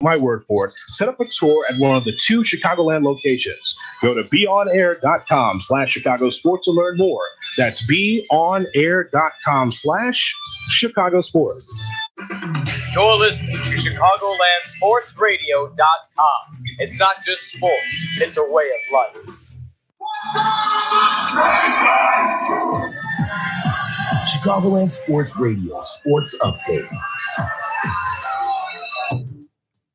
my word for it. Set up a tour at one of the two Chicagoland locations. Go to beonair.com/Chicago Sports to learn more. That's beonair.com/Chicago Sports. You're listening to ChicagolandSportsRadio.com. It's not just sports, it's a way of life. Chicagoland Sports Radio Sports Update.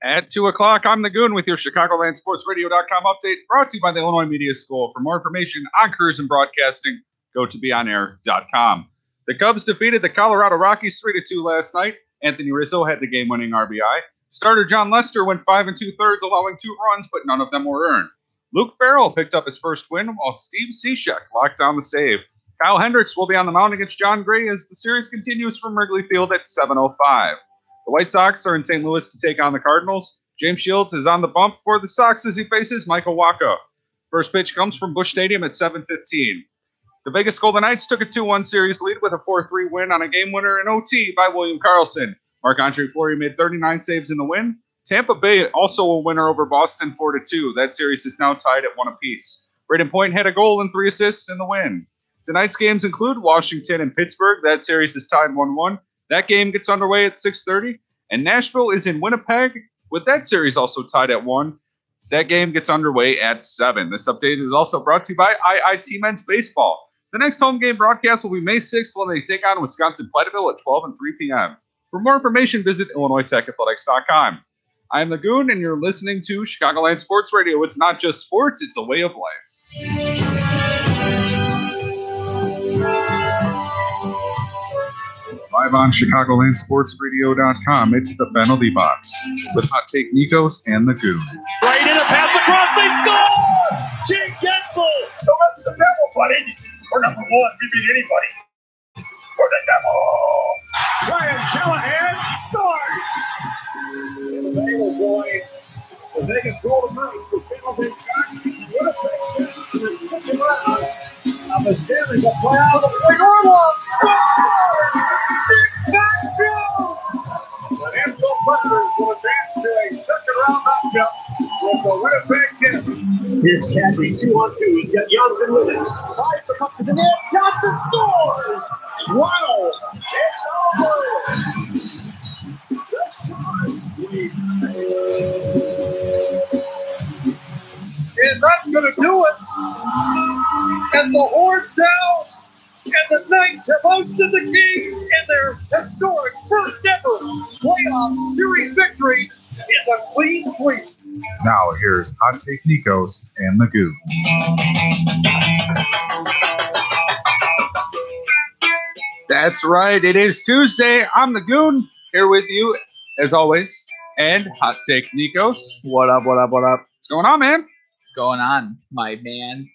At 2 o'clock, I'm the Goon with your ChicagolandSportsRadio.com update, brought to you by the Illinois Media School. For more information on careers and broadcasting, go to beonair.com. The Cubs defeated the Colorado Rockies 3-2 last night. Anthony Rizzo had the game-winning RBI. Starter John Lester went 5 2/3, allowing 2 runs, but none of them were earned. Luke Farrell picked up his first win, while Steve Cishek locked down the save. Kyle Hendricks will be on the mound against John Gray as the series continues from Wrigley Field at 7:05. The White Sox are in St. Louis to take on the Cardinals. James Shields is on the bump for the Sox as he faces Michael Wacha. First pitch comes from Busch Stadium at 7:15. The Vegas Golden Knights took a 2-1 series lead with a 4-3 win on a game winner in OT by William Karlsson. Marc-Andre Fleury made 39 saves in the win. Tampa Bay also a winner over Boston 4-2. That series is now tied at 1 apiece. Braden Point had a goal and 3 assists in the win. Tonight's games include Washington and Pittsburgh. That series is tied 1-1. That game gets underway at 6:30. And Nashville is in Winnipeg, with that series also tied at 1. That game gets underway at 7. This update is also brought to you by IIT Men's Baseball. The next home game broadcast will be May 6th when they take on Wisconsin Platteville at 12 and 3 p.m. For more information, visit IllinoisTechAthletics.com. I'm the Goon, and you're listening to Chicagoland Sports Radio. It's not just sports, it's a way of life. Live on ChicagolandSportsRadio.com, it's the Penalty Box with Hot Take Nikos and the Goon. Right in a pass across, they score! Jake Gensel! Don't mess with the devil, buddy! We're number 1, we beat anybody! We're the devil! Ryan Callahan scores! They will join the Vegas Golden Knights, the San Jose Sharks, Winnipeg Jets in the second round of the Stanley Cup playoffs. The Orlov scores! The Nashville Predators will advance to a second-round matchup with the Winnipeg Jets. Here's Caddy, 2-on-2. He's got Johnson with it. Slides the puck to the net. Johnson scores! Wow! It's over! The Sharks lead. And that's going to do it. As the horn sounds, and the Knights have hosted the Kings in their historic first ever playoff series victory. It's a clean sweep. Now here's Hot Take Nikos and the Goon. That's right, it is Tuesday. I'm the Goon, here with you, as always, and Hot Take Nikos. What up, what up, what up? What's going on, man? What's going on, my man,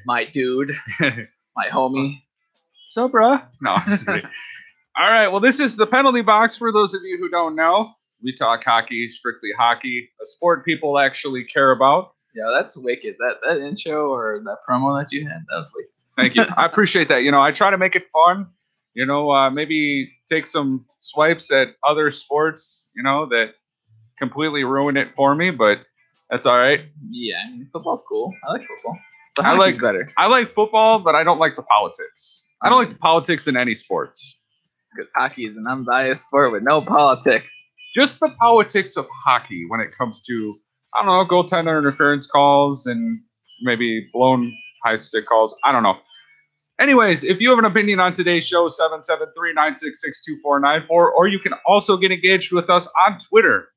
my dude, my homie? So, bruh. No, I'm just kidding. All right, well, this is the Penalty Box. For those of you who don't know, we talk hockey, strictly hockey, a sport people actually care about. Yeah, that's wicked. That intro or that promo that you had, that was wicked. Thank you. I appreciate that. You know, I try to make it fun. You know, maybe take some swipes at other sports, you know, that completely ruin it for me, but that's all right. Yeah, I mean, football's cool. I like football. I like better. I like football, but I don't like the politics. I don't like the politics in any sports. Because hockey is an unbiased sport with no politics. Just the politics of hockey when it comes to, I don't know, goaltender interference calls and maybe blown high stick calls. I don't know. Anyways, if you have an opinion on today's show, 773-966-2494, or you can also get engaged with us on Twitter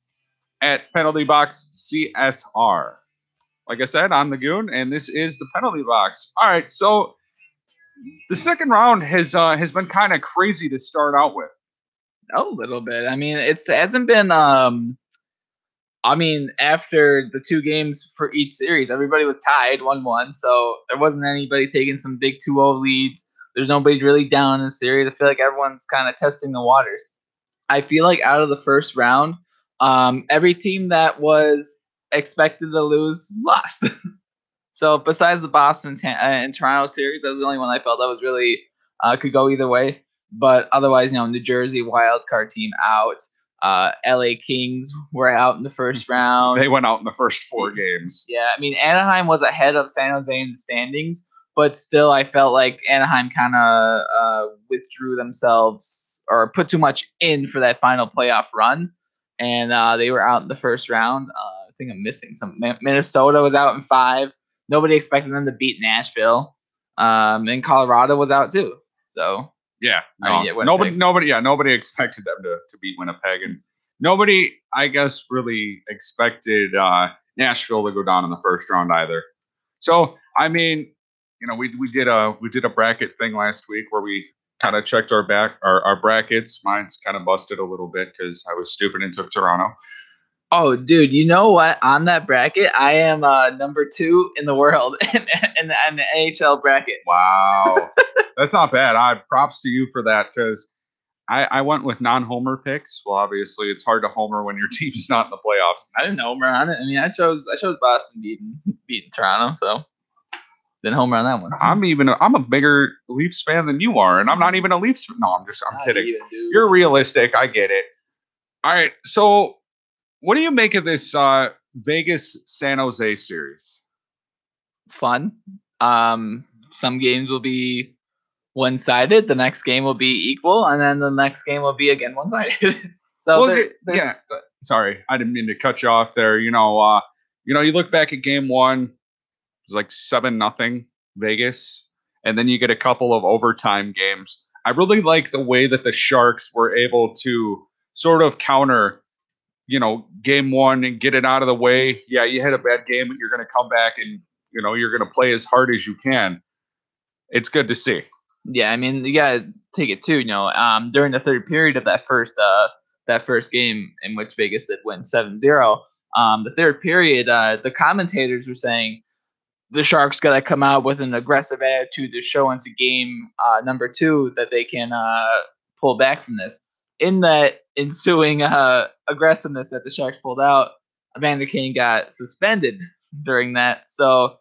at PenaltyBoxCSR. Like I said, I'm the Goon, and this is the Penalty Box. All right, so the second round has been kind of crazy to start out with. A little bit. I mean, it hasn't been. After the 2 games for each series, everybody was tied 1-1, so there wasn't anybody taking some big 2-0 leads. There's nobody really down in the series. I feel like everyone's kind of testing the waters. I feel like out of the first round, every team that was expected to lose lost. So besides the Boston and Toronto series, that was the only one I felt that was really could go either way. But otherwise, New Jersey wild card team out. LA Kings were out in the first round. They went out in the first 4 games. Yeah, I mean, Anaheim was ahead of San Jose in the standings, but still I felt like Anaheim kind of withdrew themselves or put too much in for that final playoff run, and they were out in the first round. I think I'm missing some. Minnesota was out in 5. Nobody expected them to beat Nashville, and Colorado was out too. So yeah, nobody expected them to beat Winnipeg, and nobody, I guess, really expected Nashville to go down in the first round either. So, I mean, we did a bracket thing last week where we kind of checked our brackets. Mine's kind of busted a little bit because I was stupid and took Toronto. Oh, dude, you know what? On that bracket, I am number 2 in the world in the NHL bracket. Wow. That's not bad. Props to you for that because I went with non-homer picks. Well, obviously, it's hard to homer when your team's not in the playoffs. I didn't homer on it. I mean, I chose Boston beating Toronto, so didn't homer on that one. I'm a bigger Leafs fan than you are, and I'm not even a Leafs fan. No, I'm kidding. Even, you're realistic. I get it. All right, so what do you make of this Vegas San Jose series? It's fun. Some games will be one-sided. The next game will be equal, and then the next game will be again one-sided. So yeah. Sorry, I didn't mean to cut you off there. You look back at game 1, it was like 7-0 Vegas, and then you get a couple of overtime games. I really like the way that the Sharks were able to sort of counter, game 1 and get it out of the way. Yeah, you had a bad game, but you're going to come back and you're going to play as hard as you can. It's good to see. Yeah, I mean, you gotta take it too. During the third period of that first game in which Vegas did win 7-0, the third period, the commentators were saying the Sharks gotta come out with an aggressive attitude to show into game number 2 that they can pull back from this. In that ensuing aggressiveness that the Sharks pulled out, Evander Kane got suspended during that. So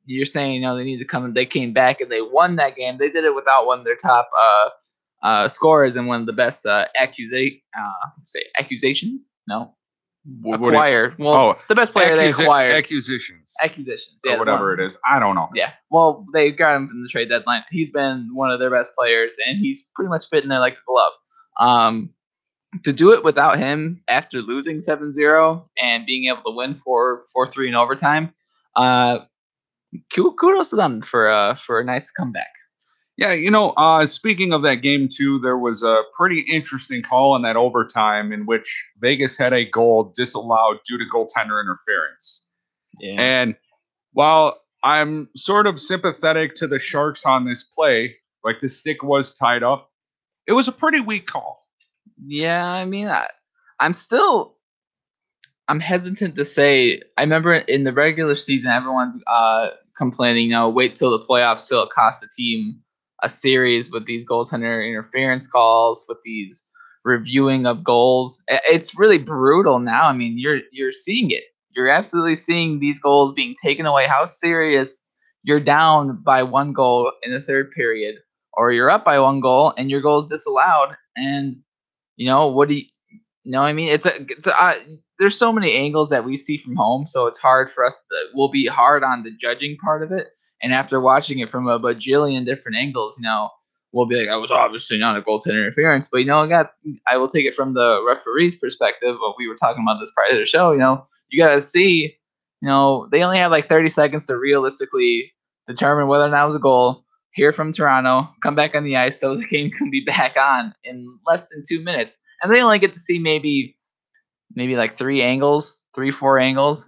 you're saying, they need to come. They came back and they won that game. They did it without one of their top scorers and one of the best accusations. No, acquired. The best player they acquired. Acquisitions. Yeah, or whatever it is. I don't know. Yeah. Well, they got him from the trade deadline. He's been one of their best players, and he's pretty much fitting there like a glove. To do it without him after losing 7-0 and being able to win 4-3 in overtime, kudos to them for a nice comeback. Yeah, speaking of that game too, there was a pretty interesting call in that overtime in which Vegas had a goal disallowed due to goaltender interference. Yeah. And while I'm sort of sympathetic to the Sharks on this play, like the stick was tied up, it was a pretty weak call. Yeah, I mean, I'm hesitant to say. I remember in the regular season, everyone's complaining, wait till the playoffs till it costs the team a series with these goaltender interference calls, with these reviewing of goals. It's really brutal now. I mean, you're seeing it. You're absolutely seeing these goals being taken away. How serious you're down by 1 goal in the third period, or you're up by 1 goal and your goal is disallowed. And what do you know? I mean, there's so many angles that we see from home, so it's hard for us. We'll be hard on the judging part of it, and after watching it from a bajillion different angles, we'll be like, I was obviously not a goaltender interference. But I will take it from the referee's perspective. What we were talking about this prior to the show, you got to see, they only have like 30 seconds to realistically determine whether or not it was a goal. Hear from Toronto, come back on the ice so the game can be back on in less than 2 minutes. And they only get to see maybe like 4 angles,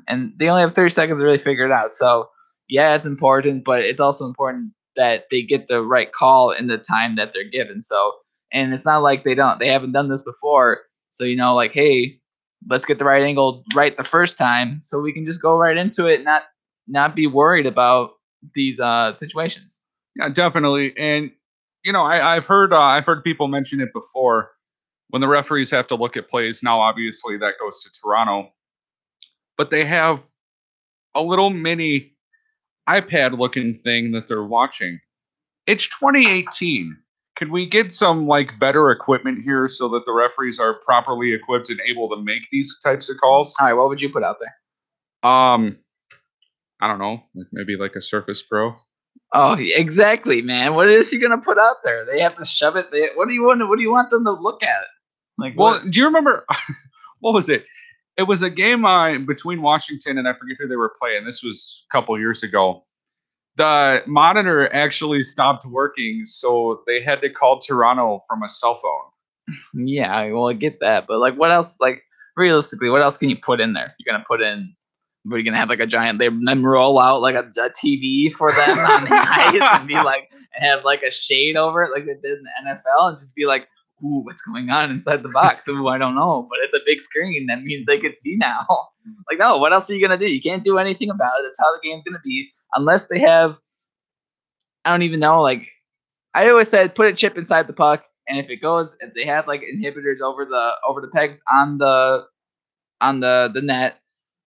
and they only have 30 seconds to really figure it out. So, yeah, it's important, but it's also important that they get the right call in the time that they're given. So, and it's not like they haven't done this before. So, hey, let's get the right angle right the first time so we can just go right into it and not be worried about these situations. Yeah, definitely. And I've heard people mention it before when the referees have to look at plays. Now, obviously, that goes to Toronto, but they have a little mini iPad-looking thing that they're watching. It's 2018. Could we get some like better equipment here so that the referees are properly equipped and able to make these types of calls? All right, what would you put out there? I don't know, maybe like a Surface Pro. Oh, exactly, man. What is he gonna put out there? They have to shove it. What do you want? What do you want them to look at? Like, well, do you remember what was it? It was a game between Washington and I forget who they were playing. This was a couple years ago. The monitor actually stopped working, so they had to call Toronto from a cell phone. Yeah, well, I get that, but like, what else? Like, realistically, what else can you put in there? You're gonna put in. What, are you gonna have like a giant? They them roll out like a TV for them on the ice and be like, have like a shade over it, like they did in the NFL, and just be like, "Ooh, what's going on inside the box?" Ooh, I don't know, but it's a big screen. That means they could see now. Like, no, what else are you gonna do? You can't do anything about it. That's how the game's gonna be, unless they have. I don't even know. Like, I always said, put a chip inside the puck, and if they have like inhibitors over the pegs on the net,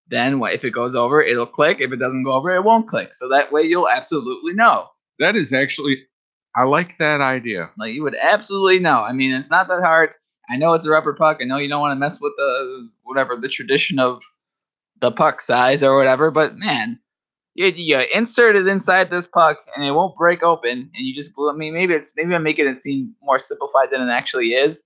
then if it goes over, it'll click. If it doesn't go over, it won't click. So that way you'll absolutely know. That is actually, I like that idea. Like, you would absolutely know. I mean, it's not that hard. I know it's a rubber puck. I know you don't want to mess with the tradition of the puck size or whatever, but man, you insert it inside this puck and it won't break open, and you just glue. I mean, maybe I'm making it seem more simplified than it actually is,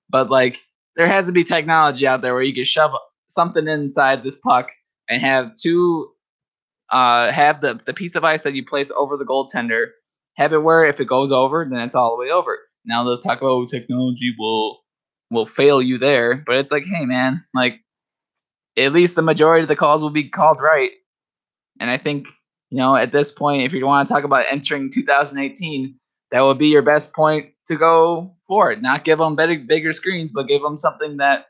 but like, there has to be technology out there where you can shove something inside this puck and have have the piece of ice that you place over the goaltender, have it where if it goes over, then it's all the way over. Now let's talk about technology will fail you there, but it's like, hey man, like, at least the majority of the calls will be called right. And I think, at this point, if you want to talk about entering 2018, that would be your best point to go for it. Not give them bigger screens, but give them something that,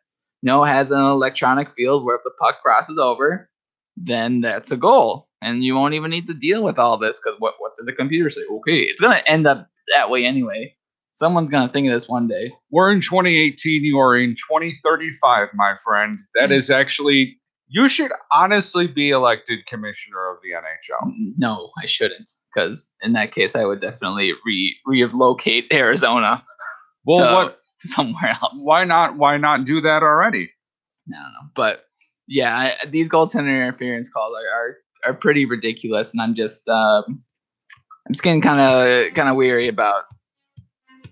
has an electronic field where if the puck crosses over, then that's a goal. And you won't even need to deal with all this because what did the computer say? Okay, it's going to end up that way anyway. Someone's going to think of this one day. We're in 2018. You are in 2035, my friend. That is actually... You should honestly be elected commissioner of the NHL. No, I shouldn't, because in that case, I would definitely relocate Arizona. Well, somewhere else? Why not? Why not do that already? I don't know, but yeah, these goaltender interference calls are pretty ridiculous, and I'm just getting kind of weary about.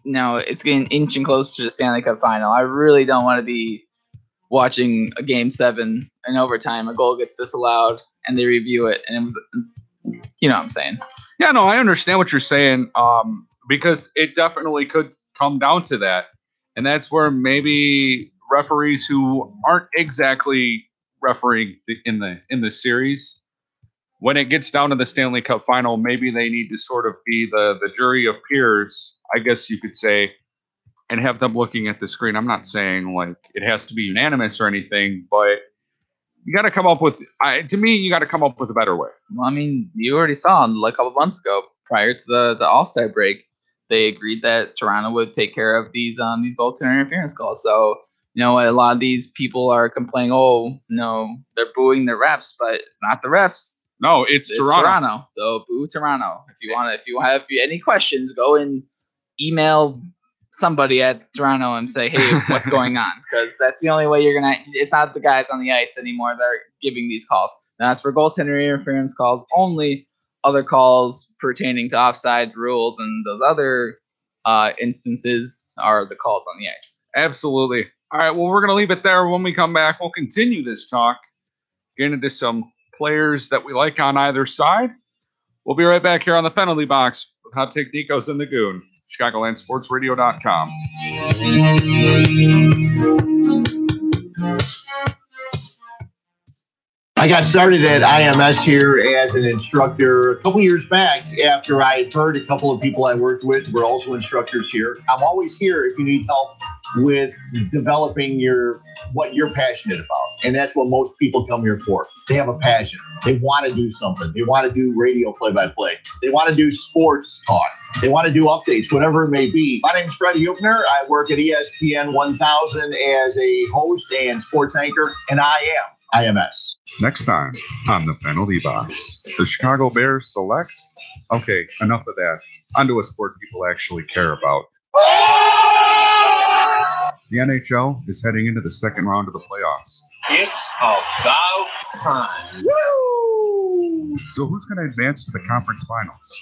It's getting inching closer to the Stanley Cup final. I really don't want to be watching a game 7 in overtime, a goal gets disallowed and they review it, and it's what I'm saying. Yeah, no, I understand what you're saying, because it definitely could come down to that, and that's where maybe referees who aren't exactly refereeing in the series, when it gets down to the Stanley Cup final, maybe they need to sort of be the jury of peers, I guess you could say, and have them looking at the screen. I'm not saying like it has to be unanimous or anything, but you got to come up with, to me, you got to come up with a better way. Well, I mean, you already saw like a couple months ago, prior to the All-Star break, they agreed that Toronto would take care of these goaltender interference calls. So, a lot of these people are complaining, oh, no, they're booing the refs, but it's not the refs. No, it's Toronto. So boo Toronto. If you have any questions, go and email somebody at Toronto and say, hey, what's going on? Because that's the only way it's not the guys on the ice anymore that are giving these calls. Now, as for goaltender interference calls, only other calls pertaining to offside rules and those other instances are the calls on the ice. Absolutely. All right, well, we're going to leave it there. When we come back, we'll continue this talk, get into some players that we like on either side. We'll be right back here on the penalty box with Hot Take Nikos and the Goon. ChicagolandSportsRadio.com. I got started at IMS here as an instructor a couple years back after I had heard a couple of people I worked with were also instructors here. I'm always here if you need help with developing what you're passionate about. And that's what most people come here for. They have a passion. They want to do something. They want to do radio play-by-play. They want to do sports talk. They want to do updates, whatever it may be. My name is Freddie Huebner. I work at ESPN 1000 as a host and sports anchor, and I am IMS. Next time on the penalty box, the Chicago Bears select. Okay, enough of that. Onto a sport people actually care about. The NHL is heading into the second round of the playoffs. It's about time. So who's going to advance to the conference finals?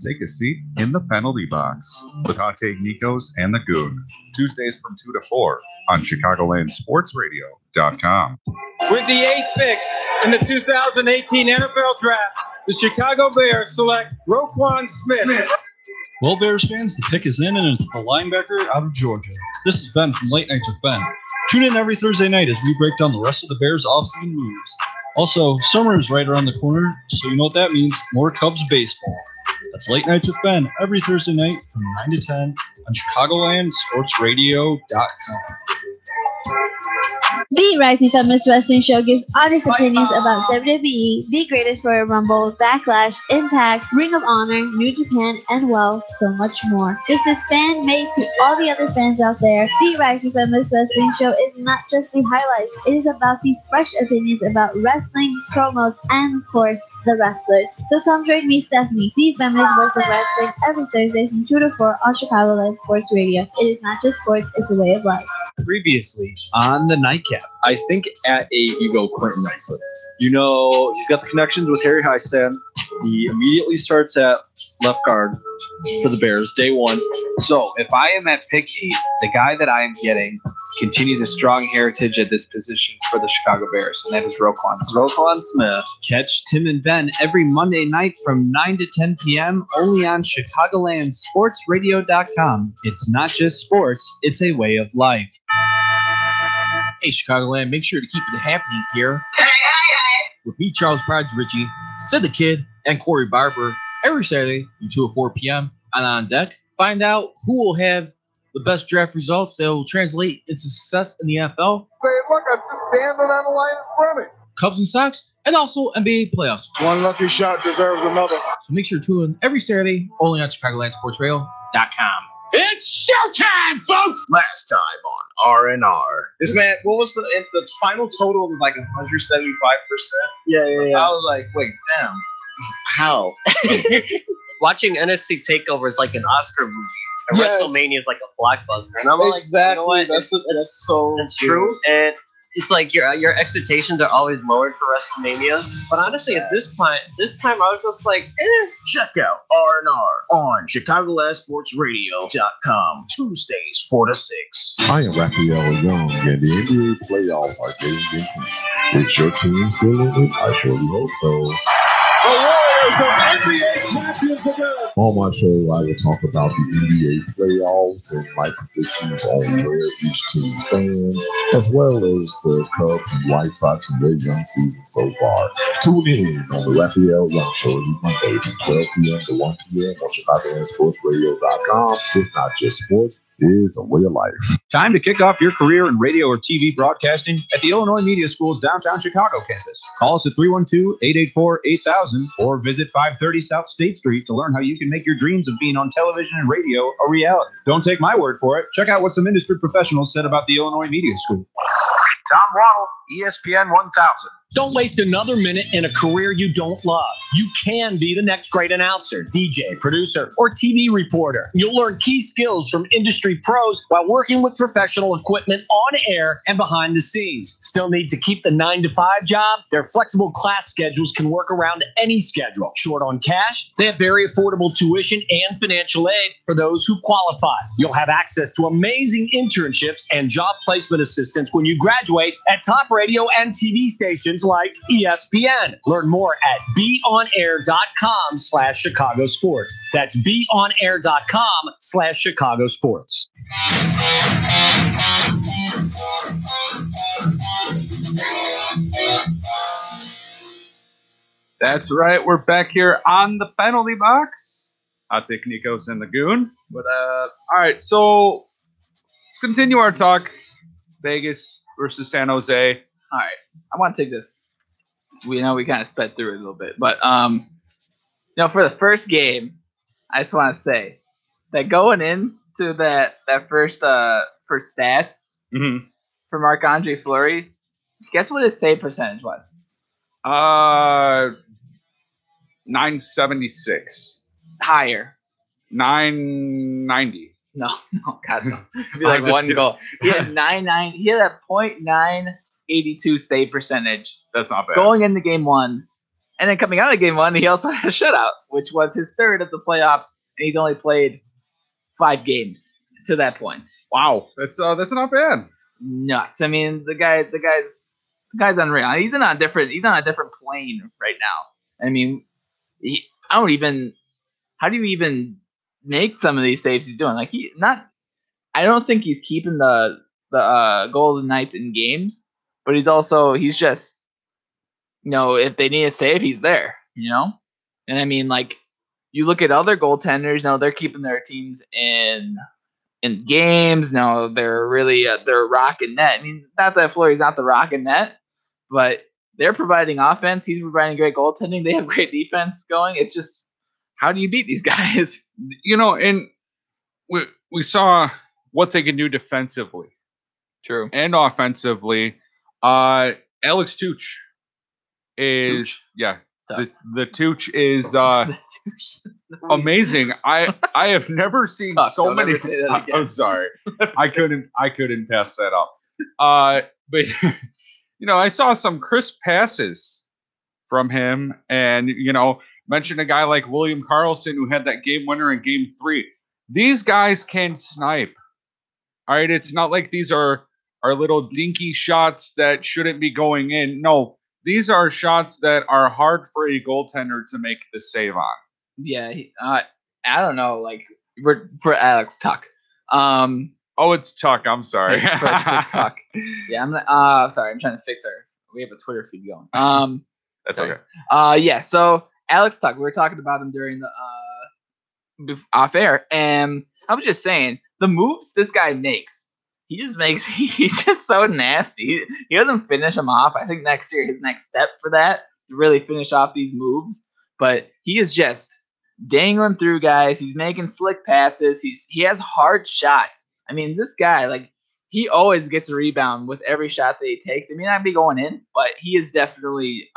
Take a seat in the penalty box with Hot Take Nikos and the Goon. Tuesdays from 2 to 4 on ChicagolandSportsRadio.com. With the 8th pick in the 2018 NFL Draft, the Chicago Bears select Roquan Smith. Well, Bears fans, the pick is in, and it's the linebacker out of Georgia. This is Ben from Late Nights with Ben. Tune in every Thursday night as we break down the rest of the Bears' offseason moves. Also, summer is right around the corner, so you know what that means. More Cubs baseball. That's Late Nights with Ben every Thursday night from 9 to 10 on ChicagolandSportsRadio.com. The Rising Feminist Wrestling Show gives honest opinions about WWE, the Greatest Royal Rumble, Backlash, Impact, Ring of Honor, New Japan, and well, so much more. This is fan-made to all the other fans out there. The Rising Feminist Wrestling Show is not just the highlights, it is about these fresh opinions about wrestling, promos, and of course, the wrestlers. So come join me, Stephanie, the feminist voice of wrestling, every Thursday from 2 to 4 on Chicagoland Sports Radio. It is not just sports, it's a way of life. Previously on the Nightcap, I think at AEGO Quentin Nelson. You know, he's got the connections with Harry Highstand. He immediately starts at left guard for the Bears, day one. So if I am at pick 8, the guy that I am getting continues a strong heritage at this position for the Chicago Bears, and that is Roquan Smith. Catch Tim and Ben every Monday night from 9 to 10 p.m. only on ChicagolandSportsRadio.com. It's not just sports, it's a way of life. Hey, Chicagoland, make sure to keep it happening here. With me, Charles Pride Ritchie, Sid the Kid, and Corey Barber every Saturday from 2 to 4 p.m. and On Deck. Find out who will have the best draft results that will translate into success in the NFL. Say, look, I'm just standing on the line in front of me. Cubs and Sox, and also NBA playoffs. One lucky shot deserves another. So make sure to tune in every Saturday only on ChicagolandSportsRadio.com. It's showtime, folks! Last time on R&R. This man, what was the final total was like 175%. Yeah. I was like, wait, damn. How? Watching NXT TakeOver is like an Oscar movie. And Yes. WrestleMania is like a blockbuster. And I'm like, Exactly. you know what? That's so It's true. And it's like your expectations are always lowered for WrestleMania. But honestly, at this time I was just like, Check out R&R on ChicagolandSportsRadio.com. Tuesdays 4 to 6. I am Raphael Young, and the NBA playoffs are getting intense. Is your team still in it? I surely hope so. The Warriors are NBA champions again. On my show, I will talk about the NBA playoffs and my predictions on where each team stands, as well as the Cubs and White Sox and their young season so far. Tune in on the Raphael Young Show every Monday from 12 p.m. to 1 p.m. on ChicagolandSportsRadio.com. It's not just sports, it's a way of life. Time to kick off your career in radio or TV broadcasting at the Illinois Media School's downtown Chicago campus. Call us at 312-884-8000 or visit 530 South State Street to learn how you can make your dreams of being on television and radio a reality. Don't take my word for it. Check out what some industry professionals said about the Illinois Media School. Tom Waddle, ESPN 1000. Don't waste another minute in a career you don't love. You can be the next great announcer, DJ, producer, or TV reporter. You'll learn key skills from industry pros while working with professional equipment on air and behind the scenes. Still need to keep the 9-to-5 job? Their flexible class schedules can work around any schedule. Short on cash? They have very affordable tuition and financial aid for those who qualify. You'll have access to amazing internships and job placement assistance when you graduate at top radio and TV stations like ESPN. Learn more at beonair.com/Chicago Sports. That's beonair.com/Chicago Sports. That's right. We're back here on the penalty box. I'll take Nikos and the Goon. But all right, so let's continue our talk. Vegas versus San Jose. All right, I want to take this. We know we kind of sped through it a little bit, but for the first game, I just want to say that going into that first stats for Marc-Andre Fleury, guess what his save percentage was? 976. Higher. 990. No, God, no. It'd be like one goal. He had He had a .982 save percentage. That's not bad. Going into game one, and then coming out of game one, he also had a shutout, which was his third of the playoffs, and he's only played 5 games to that point. Wow, that's not bad. Nuts. I mean, the guy's unreal. He's on a different plane right now. I mean, how do you even make some of these saves he's doing? Like I don't think he's keeping the Golden Knights in games, but he's just, if they need a save, he's there, And I mean, like, you look at other goaltenders, they're keeping their teams in games. No, they're really they're rocking net. I mean, not that Fleury's not the rocking net, but they're providing offense. He's providing great goaltending. They have great defense going. It's just, how do you beat these guys? And we saw what they can do defensively. True. And offensively. Alex Tuch is the Tuch is amazing. I have never seen so many. I'm sorry, I couldn't pass that up. But I saw some crisp passes from him, and mentioned a guy like William Karlsson who had that game winner in Game 3. These guys can snipe. All right, it's not like these are little dinky shots that shouldn't be going in. No, these are shots that are hard for a goaltender to make the save on. Yeah, I don't know, like for Alex Tuch. It's Tuch. I'm sorry. It's for Tuch. Yeah, I'm sorry. I'm trying to fix our. We have a Twitter feed going. That's sorry. okay. Yeah. So Alex Tuch, we were talking about him during the off air, and I was just saying the moves this guy makes. He's just so nasty. He doesn't finish them off. I think next year his next step for that to really finish off these moves. But he is just dangling through guys. He's making slick passes. He has hard shots. I mean, this guy, like, he always gets a rebound with every shot that he takes. It may not be going in, but he is definitely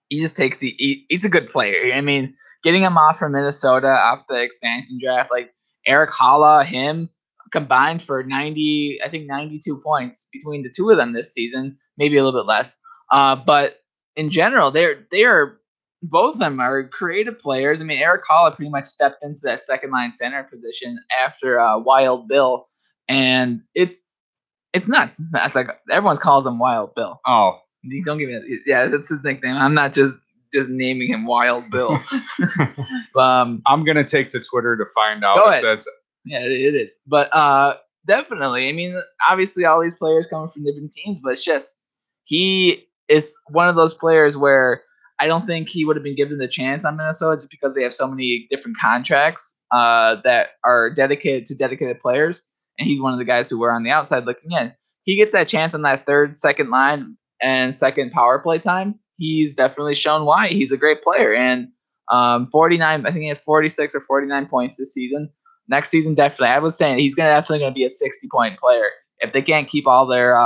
he just takes he's a good player. I mean, getting him off from Minnesota off the expansion draft, like Eric Halla, him combined for 92 points between the two of them this season, maybe a little bit less. But in general, they are both of them are creative players. I mean, Eric Halla pretty much stepped into that second line center position after Wild Bill, and it's nuts. It's like everyone calls him Wild Bill. Oh, don't give me that. Yeah, that's his nickname. I'm not just naming him Wild Bill. I'm gonna take to Twitter to find out Go if ahead. that's. Yeah, it is. But definitely, I mean, obviously all these players coming from different teams, but it's just he is one of those players where I don't think he would have been given the chance on Minnesota just because they have so many different contracts that are dedicated players, and he's one of the guys who were on the outside looking in. He gets that chance on that second line and second power play time. He's definitely shown why he's a great player. And 49, I think he had 46 or 49 points this season. Next season, definitely. I was saying he's definitely going to be a 60-point player. If they can't keep all their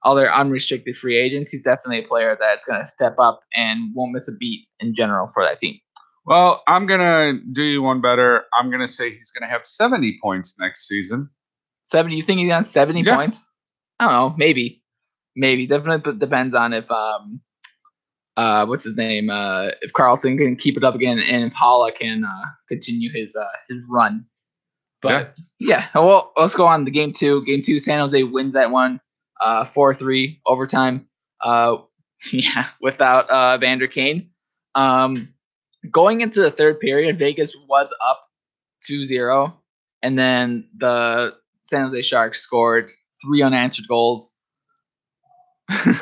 unrestricted free agents, he's definitely a player that's going to step up and won't miss a beat in general for that team. Well, I'm going to do you one better. I'm going to say he's going to have 70 points next season. 70? You think he's on 70 points? I don't know. Maybe. Definitely depends on if what's his name? If Karlsson can keep it up again, and if Halla can continue his run. But yeah, well, let's go on to game 2. Game 2, San Jose wins that one, 4-3 overtime. Without Vander Kane. Going into the third period, Vegas was up 2-0, and then the San Jose Sharks scored 3 unanswered goals.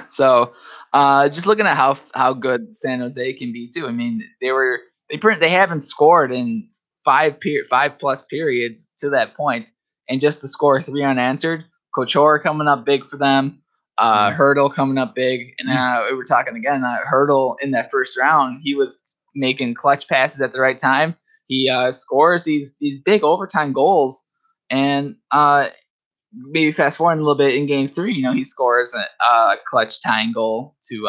So, just looking at how good San Jose can be too. I mean, they haven't scored in 5+ periods to that point, and just to score 3 unanswered. Couture coming up big for them. Hurdle coming up big, and we were talking again. Hurdle in that first round, he was making clutch passes at the right time. He scores these big overtime goals, and maybe fast forward a little bit in game 3, he scores a clutch tying goal to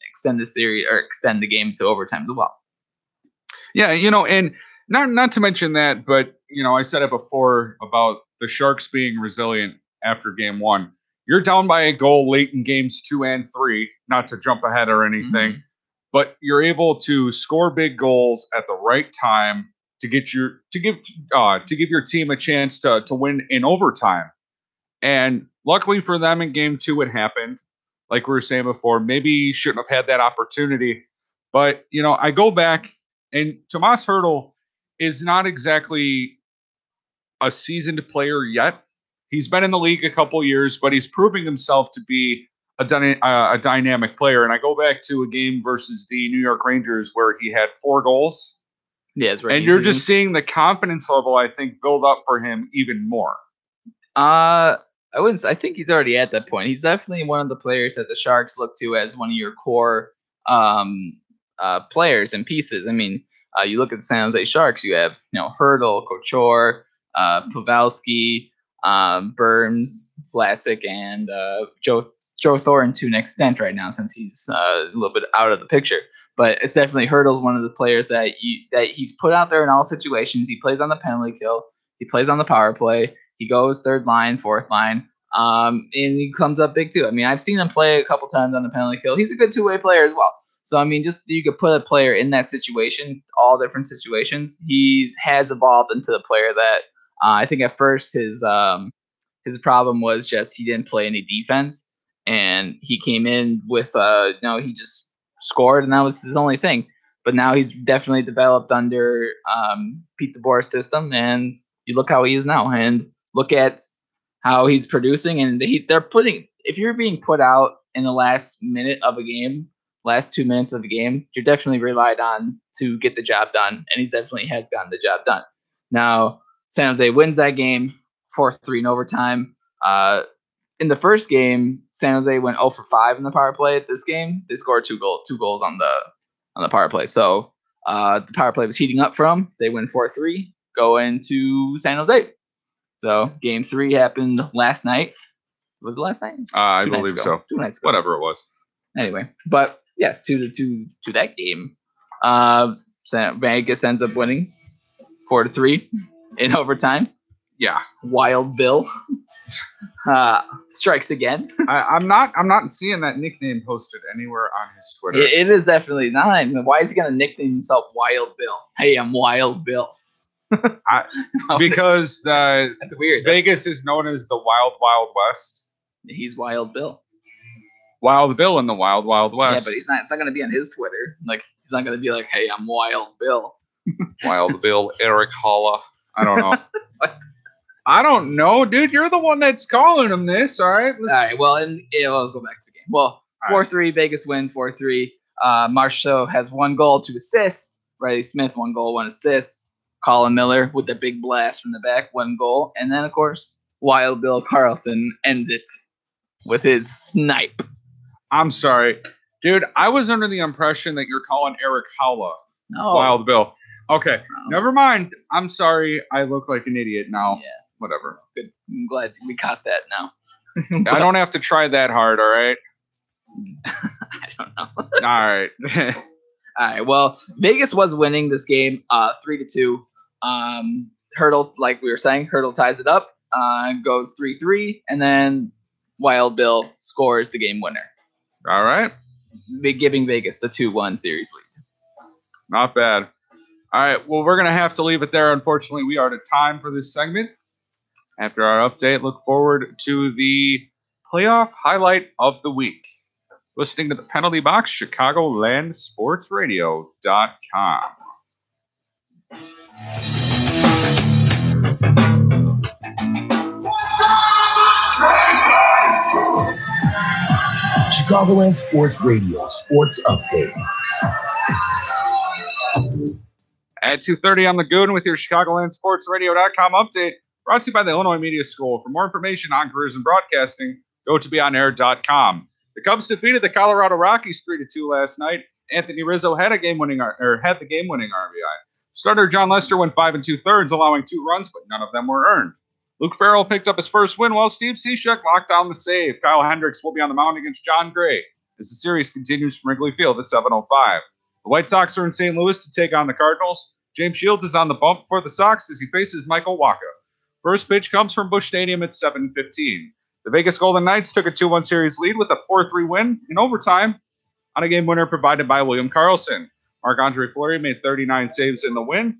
extend the series or extend the game to overtime as well. Yeah, and Not to mention that, but I said it before about the Sharks being resilient after game 1. You're down by a goal late in games 2 and 3, not to jump ahead or anything, but you're able to score big goals at the right time to give your team a chance to win in overtime. And luckily for them in game 2, it happened. Like we were saying before, maybe you shouldn't have had that opportunity. But, I go back, and Tomas Hertl is not exactly a seasoned player yet. He's been in the league a couple years, but he's proving himself to be a dynamic player. And I go back to a game versus the New York Rangers where he had 4 goals. Yeah, it's right. And you're just seeing the confidence level, I think, build up for him even more. I think he's already at that point. He's definitely one of the players that the Sharks look to as one of your core players and pieces. I mean, you look at the San Jose Sharks, you have Hertl, Couture, Pavelski, Burns, Vlasic, and Joe Thornton to an extent right now since he's a little bit out of the picture. But it's definitely Hertl's one of the players that he's put out there in all situations. He plays on the penalty kill. He plays on the power play. He goes third line, fourth line, and he comes up big too. I mean, I've seen him play a couple times on the penalty kill. He's a good two-way player as well. So, I mean, just you could put a player in that situation, all different situations. He has evolved into the player that I think at first his problem was just he didn't play any defense, and he came in with he just scored, and that was his only thing. But now he's definitely developed under Pete DeBoer's system, and you look how he is now, and look at how he's producing, and they're putting. If you're being put out in the last minute of a game, last 2 minutes of the game, you're definitely relied on to get the job done, and he definitely has gotten the job done. Now, San Jose wins that game 4-3 in overtime. In the first game, San Jose went 0 for 5 in the power play. This game, they scored two goals on the power play. So the power play was heating up for them. They win 4-3, go into San Jose. So game 3 happened last night. Was it last night? I believe so. 2 nights ago. Whatever it was. Anyway, but yeah, to that game, Vegas ends up winning 4-3 in overtime. Yeah, Wild Bill strikes again. I'm not seeing that nickname posted anywhere on his Twitter. It is definitely not. Why is he gonna nickname himself Wild Bill? Hey, I'm Wild Bill. Because that's weird. Vegas is known as the Wild Wild West. He's Wild Bill. Wild Bill in the Wild Wild West. Yeah, but it's not going to be on his Twitter. Like, he's not going to be like, "Hey, I'm Wild Bill." Wild Bill, Eric Holla. I don't know. I don't know, dude. You're the one that's calling him this. All right. All right. Well, let's go back to the game. Well, 4-3. Vegas wins 4-3. Marchessault has 1 goal, 2 assists. Riley Smith 1 goal, 1 assist. Colin Miller with the big blast from the back, 1 goal, and then of course Wild Bill Carlson ends it with his snipe. I'm sorry, dude. I was under the impression that you're calling Eric Holla Wild Bill. Okay, never mind. I'm sorry. I look like an idiot now. Yeah. Whatever. Good. I'm glad we caught that now. I don't have to try that hard, all right? I don't know. All right. All right. Well, Vegas was winning this game 3-2. Hertl, like we were saying, Hertl ties it up, goes 3-3, and then Wild Bill scores the game winner. All right. Giving Vegas the 2-1 series lead. Not bad. All right. Well, we're going to have to leave it there. Unfortunately, we are out of time for this segment. After our update, look forward to the playoff highlight of the week. Listening to the Penalty Box, ChicagolandSportsRadio.com. Chicagoland Sports Radio Sports Update. At 2:30 on the Goon with your ChicagolandSportsRadio.com update, brought to you by the Illinois Media School. For more information on careers in broadcasting, go to beonair.com. The Cubs defeated the Colorado Rockies 3-2 last night. Anthony Rizzo had the game-winning RBI. Starter John Lester went 5 2/3, allowing 2 runs, but none of them were earned. Luke Farrell picked up his first win, while Steve Cishek locked down the save. Kyle Hendricks will be on the mound against John Gray as the series continues from Wrigley Field at 7:05. The White Sox are in St. Louis to take on the Cardinals. James Shields is on the bump for the Sox as he faces Michael Wacha. First pitch comes from Busch Stadium at 7:15. The Vegas Golden Knights took a 2-1 series lead with a 4-3 win in overtime on a game winner provided by William Karlsson. Marc-Andre Fleury made 39 saves in the win.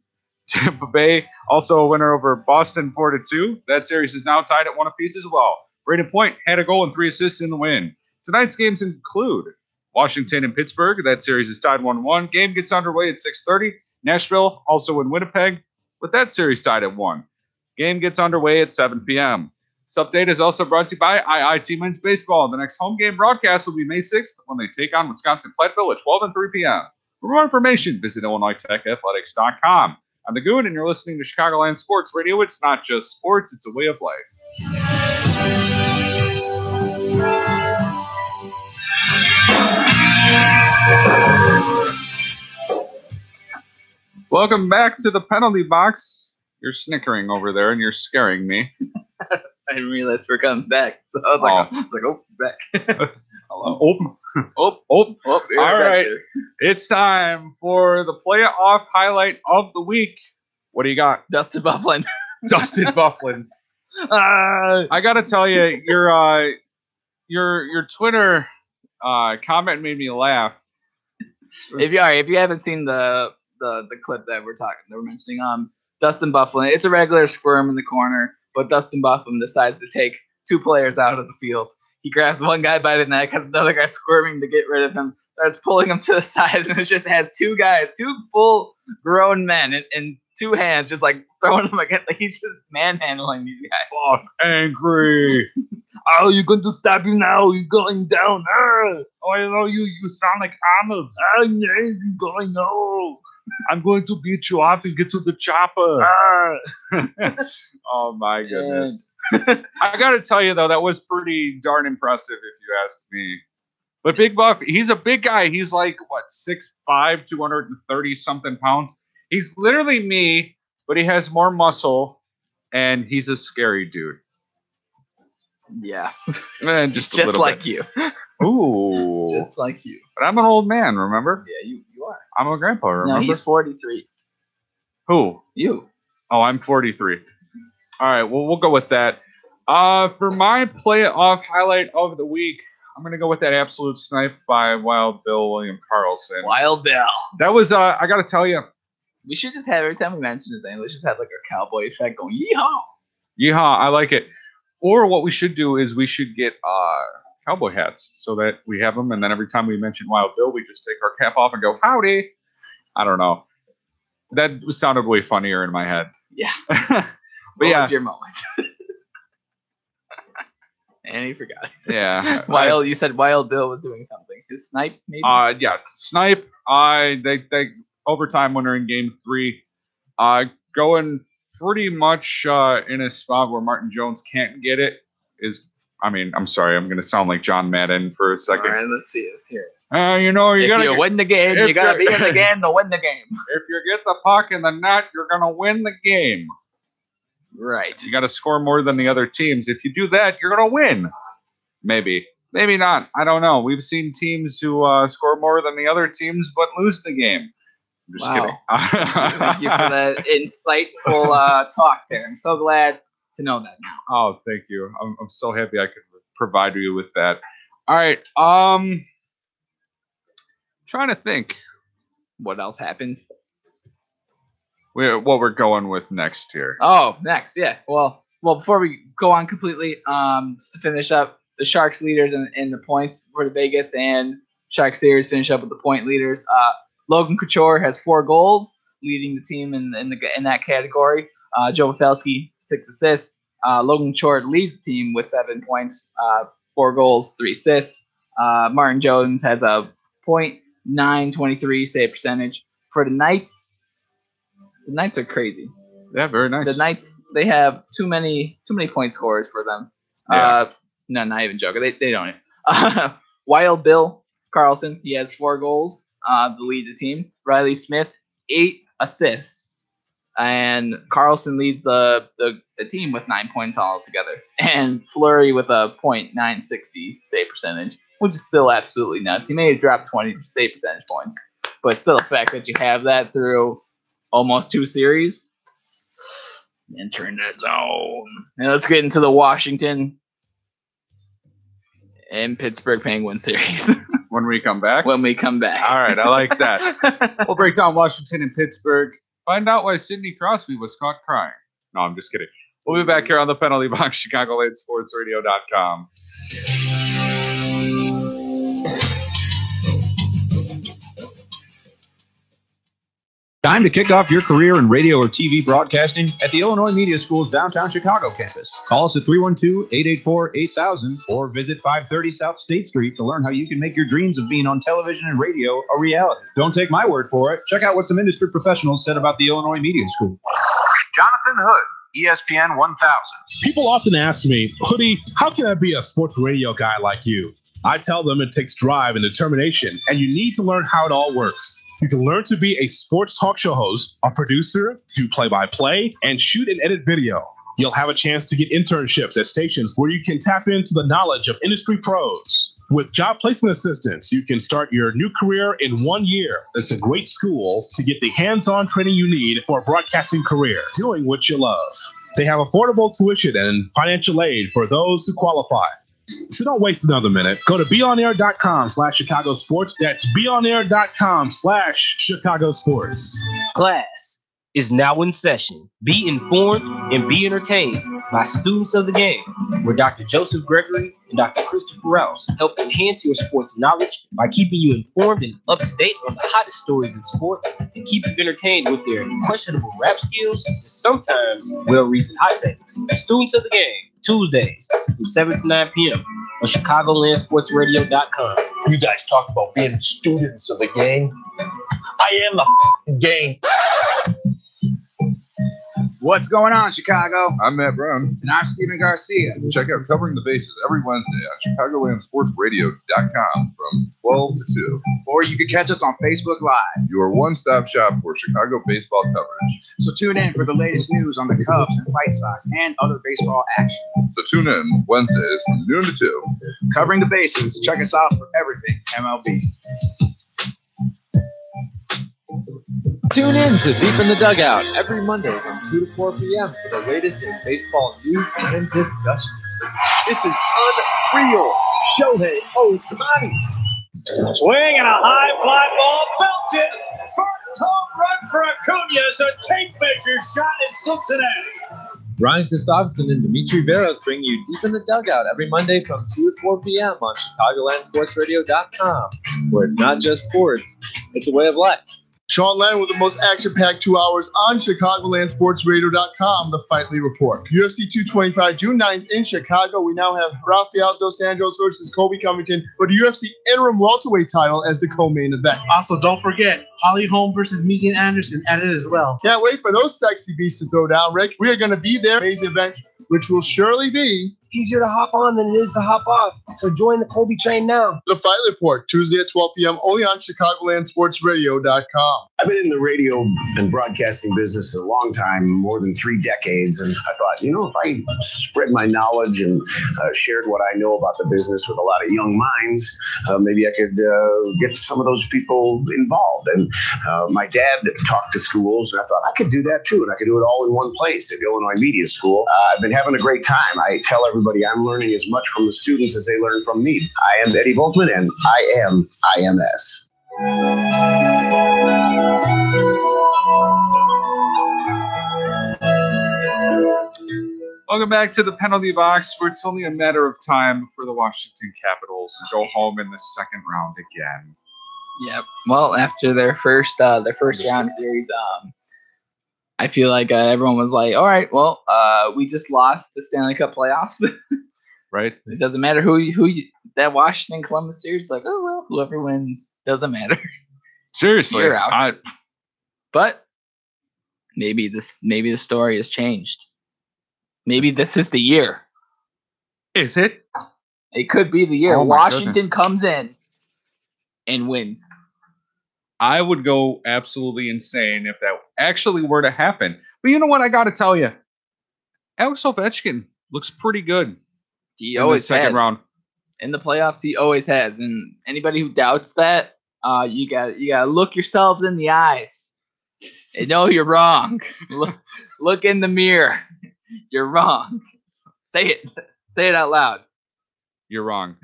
Tampa Bay also a winner over Boston 4-2. That series is now tied at 1 apiece as well. Braden Point had a goal and 3 assists in the win. Tonight's games include Washington and Pittsburgh. That series is tied 1-1. Game gets underway at 6:30. Nashville also in Winnipeg, with that series tied at 1. Game gets underway at 7 p.m. This update is also brought to you by IIT Men's Baseball. The next home game broadcast will be May 6th when they take on Wisconsin Platteville at 12 and 3 p.m. For more information, visit IllinoisTechAthletics.com. I'm the Goon, and you're listening to Chicagoland Sports Radio. It's not just sports, it's a way of life. Welcome back to the penalty box. You're snickering over there, and you're scaring me. I didn't realize we're coming back, so I was like, back. Hello. All All right. It's time for the playoff highlight of the week. What do you got? Dustin Byfuglien. Dustin Byfuglien. I got to tell you, your Twitter comment made me laugh. If you haven't seen the clip that we're mentioning, Dustin Byfuglien, it's a regular squirm in the corner, but Dustin Byfuglien decides to take 2 players out of the field. He grabs one guy by the neck, has another guy squirming to get rid of him, starts pulling him to the side, and it just has 2 guys, 2 full grown men in 2 hands, just like throwing them against, like he's just manhandling these guys. Boss angry. Oh, you're going to stab him now. You're going down. Oh, I know you sound like Arnold. Oh, yes, he's going no. I'm going to beat you up and get to the chopper. Oh, my goodness. I got to tell you, though, that was pretty darn impressive, if you ask me. But Big Buff, he's a big guy. He's like, 6'5", 230-something pounds. He's literally me, but he has more muscle, and he's a scary dude. Yeah. And just a little like bit. you. Ooh. Just like you. But I'm an old man, remember? Yeah, you are. I'm a grandpa, remember? No, he's 43. Who? You. Oh, I'm 43. All right, well, we'll go with that. For my playoff highlight of the week, I'm going to go with that absolute snipe by Wild Bill William Karlsson. Wild Bill. That was, I got to tell you. We should just have, every time we mention his name, let's just have like a cowboy effect going, yeehaw. Yeehaw, I like it. Or what we should do is we should get cowboy hats so that we have them, and then every time we mention Wild Bill, we just take our cap off and go, howdy. I don't know. That sounded way funnier in my head. Yeah. But what was your moment? And he forgot. Yeah. You said Wild Bill was doing something. His snipe, maybe? Yeah, snipe. They overtime winner in game 3. Going pretty much in a spot where Martin Jones can't get it is. I mean, I'm sorry, I'm going to sound like John Madden for a second. All right, let's see. Let's hear it. If you win the game, you got to be in the game to win the game. If you get the puck in the net, you're going to win the game. Right. You got to score more than the other teams. If you do that, you're going to win. Maybe. Maybe not. I don't know. We've seen teams who score more than the other teams but lose the game. I'm just kidding. Thank you for that insightful talk there. I'm so glad to know that now. Oh, thank you. I'm so happy I could provide you with that. All right. Trying to think. What else happened? What we're going with next here. Oh, next, yeah. Well, before we go on completely, just to finish up, the Sharks leaders in the points for the Vegas and Sharks series finish up with the point leaders. Logan Couture has 4 goals, leading the team in that category. Joe Pavelski, 6 assists. Logan Couture leads the team with 7 points, 4 goals, 3 assists. Martin Jones has a .923 save percentage. For the Knights are crazy. Yeah, very nice. The Knights, they have too many point scorers for them. Yeah. No, not even joking. They don't. Wild Bill Karlsson, he has 4 goals to lead the team. Riley Smith, 8 assists. And Karlsson leads the team with 9 points altogether. And Fleury with a .960 save percentage, which is still absolutely nuts. He may have dropped 20 save percentage points, but still the fact that you have that through almost 2 series. Entering that zone. Now let's get into the Washington and Pittsburgh Penguins series. When we come back? When we come back. All right, I like that. We'll break down Washington and Pittsburgh. Find out why Sidney Crosby was caught crying. No, I'm just kidding. We'll be back here on the Penalty Box, ChicagolandSportsRadio.com. Time to kick off your career in radio or TV broadcasting at the Illinois Media School's downtown Chicago campus. Call us at 312-884-8000 or visit 530 South State Street to learn how you can make your dreams of being on television and radio a reality. Don't take my word for it. Check out what some industry professionals said about the Illinois Media School. Jonathan Hood, ESPN 1000. People often ask me, Hoodie, how can I be a sports radio guy like you? I tell them it takes drive and determination, and you need to learn how it all works. You can learn to be a sports talk show host, a producer, do play-by-play, and shoot and edit video. You'll have a chance to get internships at stations where you can tap into the knowledge of industry pros. With job placement assistance, you can start your new career in 1 year. It's a great school to get the hands-on training you need for a broadcasting career, doing what you love. They have affordable tuition and financial aid for those who qualify. So don't waste another minute. Go to beonair.com/Chicago Sports. That's beonair.com/Chicago Sports. Class is now in session. Be informed and be entertained by students of the game, where Dr. Joseph Gregory and Dr. Christopher Rouse help enhance your sports knowledge by keeping you informed and up to date on the hottest stories in sports and keep you entertained with their questionable rap skills and sometimes well-reasoned hot takes. Students of the game, Tuesdays from 7 to 9 p.m. on ChicagolandSportsRadio.com. You guys talk about being students of the game. I am the game. What's going on, Chicago? I'm Matt Brown. And I'm Steven Garcia. Check out Covering the Bases every Wednesday on ChicagolandSportsRadio.com from 12 to 2. Or you can catch us on Facebook Live. Your one-stop shop for Chicago baseball coverage. So tune in for the latest news on the Cubs and White Sox and other baseball action. So tune in Wednesdays from noon to 2. Covering the Bases. Check us out for everything MLB. Tune in to Deep in the Dugout every Monday from 2 to 4 p.m. for the latest in baseball news and discussion. This is unreal. Shohei Ohtani. Swing and a high fly ball belted. First home run for Acuna as a tape measure shot in Cincinnati. Brian Christopherson and Dimitri Veros bring you Deep in the Dugout every Monday from 2 to 4 p.m. on ChicagolandSportsRadio.com, where it's not just sports, it's a way of life. Sean Land with the most action-packed 2 hours on ChicagolandSportsRadio.com, the Fight League Report. UFC 225, June 9th in Chicago. We now have Rafael Dos Anjos versus Colby Covington for the UFC interim welterweight title as the co-main event. Also, don't forget, Holly Holm versus Megan Anderson added as well. Can't wait for those sexy beasts to throw down, Rick. We are going to be there. Amazing event, which will surely be... It's easier to hop on than it is to hop off. So join the Colby train now. The Fight Report, Tuesday at 12 p.m. only on ChicagolandSportsRadio.com. I've been in the radio and broadcasting business a long time, more than 3 decades, and I thought, if I spread my knowledge and shared what I know about the business with a lot of young minds, maybe I could get some of those people involved. And my dad talked to schools, and I thought I could do that too, and I could do it all in one place at Illinois Media School. I've been having a great time. I tell everybody I'm learning as much from the students as they learn from me. I am Eddie Volkman, and I am IMS. Welcome back to the Penalty Box, where it's only a matter of time for the Washington Capitals to go home in the second round again. Yep. Well, after their first round series, I feel like everyone was like, "All right, well, we just lost the Stanley Cup playoffs." Right. It doesn't matter who that Washington Columbus series. Like, oh well, whoever wins doesn't matter. Seriously, you're out. But maybe the story has changed. Maybe this is the year. Is it? It could be the year. Oh, Washington comes in and wins. I would go absolutely insane if that actually were to happen. But you know what? I got to tell you, Alex Ovechkin looks pretty good. He always second has. round. In the playoffs, he always has. And anybody who doubts that, you got to look yourselves in the eyes No, you're wrong. Look in the mirror. You're wrong. Say it. Say it out loud. You're wrong.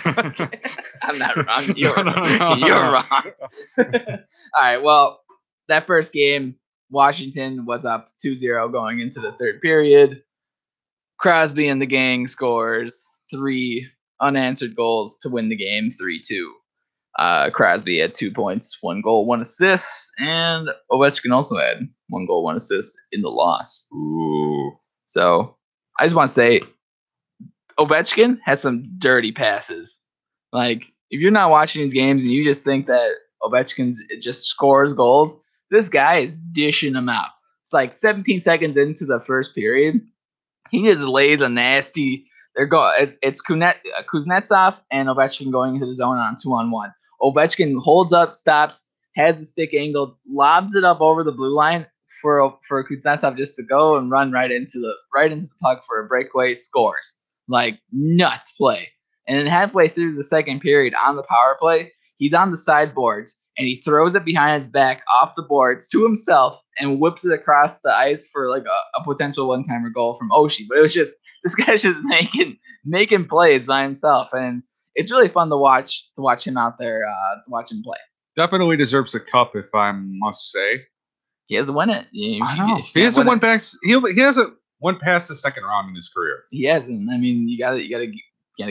I'm not wrong. You're No. you're wrong. All right. Well, that first game, Washington was up 2-0 going into the third period. Crosby and the gang scores 3 unanswered goals to win the game 3-2. Crosby had 2 points, 1 goal, 1 assist, and Ovechkin also had 1 goal, 1 assist in the loss. Ooh. So I just want to say Ovechkin has some dirty passes. Like, if you're not watching these games and you just think that Ovechkin just scores goals, this guy is dishing them out. It's like 17 seconds into the first period. He just lays a nasty. It's Kuznetsov and Ovechkin going into the zone on 2-on-1. Ovechkin holds up, stops, has the stick angled, lobs it up over the blue line for Kuznetsov just to go and run right into the puck for a breakaway. Scores like nuts play. And then halfway through the second period on the power play, he's on the sideboards and he throws it behind his back off the boards to himself and whips it across the ice for like a potential one-timer goal from Oshie. But it was just, this guy's just making plays by himself, and it's really fun to watch him out there, to watch him play. Definitely deserves a cup, if I must say. He hasn't won it. I know. He hasn't won back. He hasn't won past the second round in his career. He hasn't. I mean, you gotta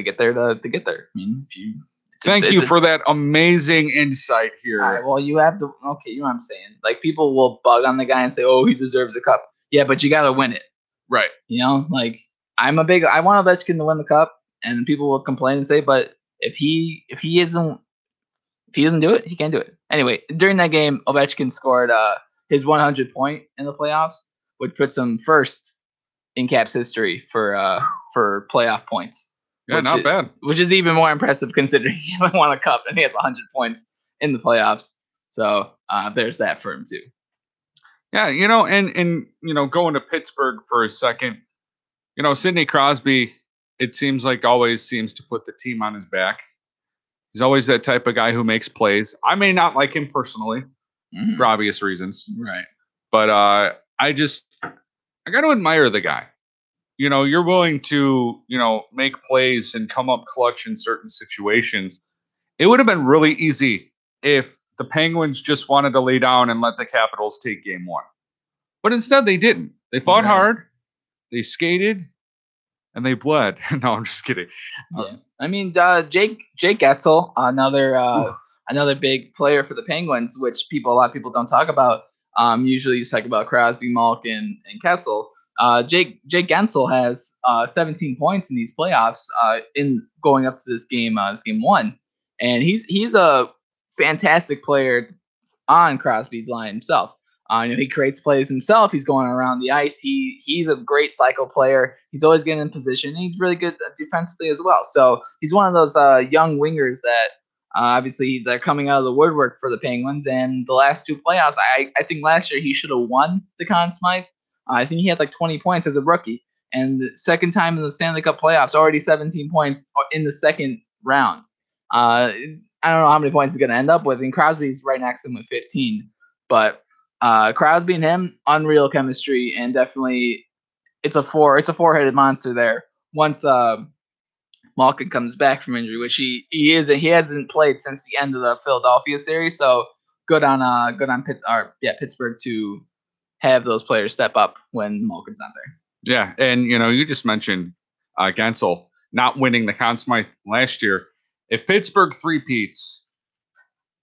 get there to get there. I mean, if you. Thank you for that amazing insight here. All right, well, you have to. Okay, you know what I'm saying. Like, people will bug on the guy and say, "Oh, he deserves a cup." Yeah, but you got to win it. Right. You know, like I want Ovechkin to win the cup, and people will complain and say, "But if he doesn't do it, he can't do it." Anyway, during that game, Ovechkin scored his 100th point in the playoffs, which puts him first in Caps history for playoff points. Yeah, not bad. Which is even more impressive considering he hasn't won a cup and he has 100 points in the playoffs. So there's that for him too. Yeah, and going to Pittsburgh for a second, Sidney Crosby, it seems like always seems to put the team on his back. He's always that type of guy who makes plays. I may not like him personally for obvious reasons. Right. But I got to admire the guy. You're willing to, make plays and come up clutch in certain situations. It would have been really easy if the Penguins just wanted to lay down and let the Capitals take game 1. But instead, they didn't. They fought hard, they skated, and they bled. No, I'm just kidding. Yeah. I mean, Jake Getzel, another big player for the Penguins, which a lot of people don't talk about. Usually you talk about Crosby, Malkin, and Kessel. Jake Gensel has 17 points in these playoffs in going up to this game 1, and he's a fantastic player on Crosby's line himself. He creates plays himself. He's going around the ice. He's a great cycle player. He's always getting in position. He's really good defensively as well. So he's one of those young wingers that obviously they're coming out of the woodwork for the Penguins. And the last 2 playoffs, I think last year he should have won the Conn Smythe. I think he had like 20 points as a rookie. And the second time in the Stanley Cup playoffs, already 17 points in the second round. I don't know how many points he's going to end up with. And Crosby's right next to him with 15. But Crosby and him, unreal chemistry. And definitely it's a four-headed monster there. Once Malkin comes back from injury, which he hasn't played since the end of the Philadelphia series. So good on Pittsburgh to have those players step up when Malkin's not there. Yeah, and you just mentioned Gensel not winning the Conn Smythe last year. If Pittsburgh three-peats,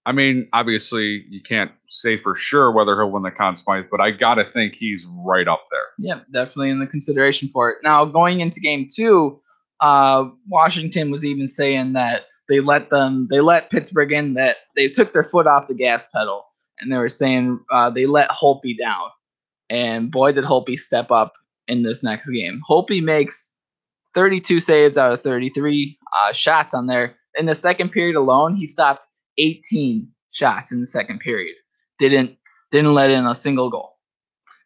I mean, obviously you can't say for sure whether he'll win the Conn Smythe, but I gotta think he's right up there. Yeah, definitely in the consideration for it. Now going into game 2, Washington was even saying that they let Pittsburgh in, that they took their foot off the gas pedal, and they were saying they let Holtby down. And boy, did Holtby step up in this next game. Holtby makes 32 saves out of 33 shots on there. In the second period alone, he stopped 18 shots in the second period. Didn't let in a single goal.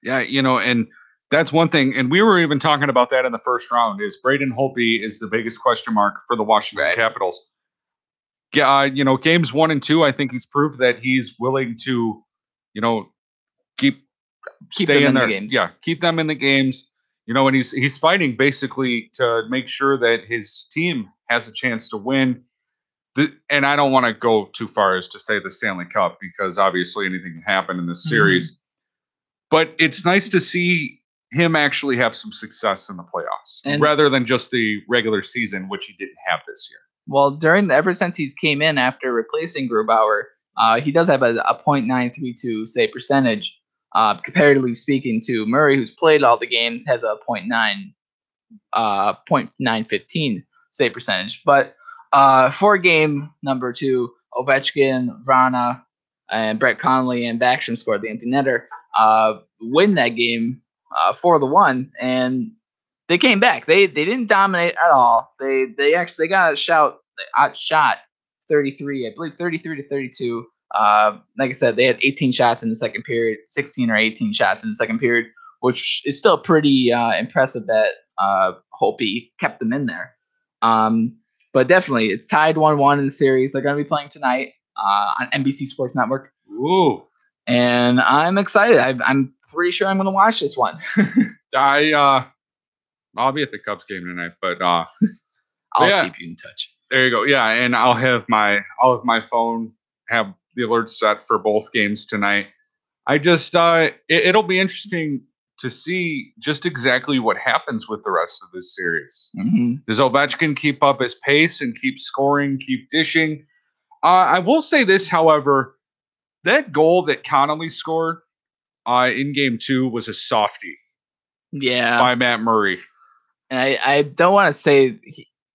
Yeah, and that's one thing. And we were even talking about that in the first round. Is Braden Holtby is the biggest question mark for the Washington Capitals. Yeah, games 1 and 2, I think he's proved that he's willing to, keep Keep stay them in the there. games. Yeah, keep them in the games. And he's fighting basically to make sure that his team has a chance to win. And I don't want to go too far as to say the Stanley Cup, because obviously anything can happen in this series. But it's nice to see him actually have some success in the playoffs rather than just the regular season, which he didn't have this year. Well, ever since he's came in after replacing Grubauer, he does have a .932 save percentage. Comparatively speaking to Murray, who's played all the games, has a .915 save percentage. But for game number 2, Ovechkin, Vrana, and Brett Connolly and Backstrom scored the empty netter. Win that game 4-1, and they came back. They didn't dominate at all. They got outshot 33, I believe 33-32. Like I said, they had 18 shots in the second period, 16 or 18 shots in the second period, which is still pretty impressive that Holtby kept them in there. But definitely, it's tied 1-1 in the series. They're going to be playing tonight on NBC Sports Network. Ooh. And I'm excited. I'm pretty sure I'm going to watch this one. I'll be at the Cubs game tonight, but I'll keep you in touch. There you go. Yeah, and I'll have my phone have the alerts set for both games tonight. I just it'll be interesting to see just exactly what happens with the rest of this series. Mm-hmm. Does Ovechkin keep up his pace and keep scoring, keep dishing? I will say this, however, that goal that Connolly scored in Game 2 was a softie. Yeah. By Matt Murray. I don't want to say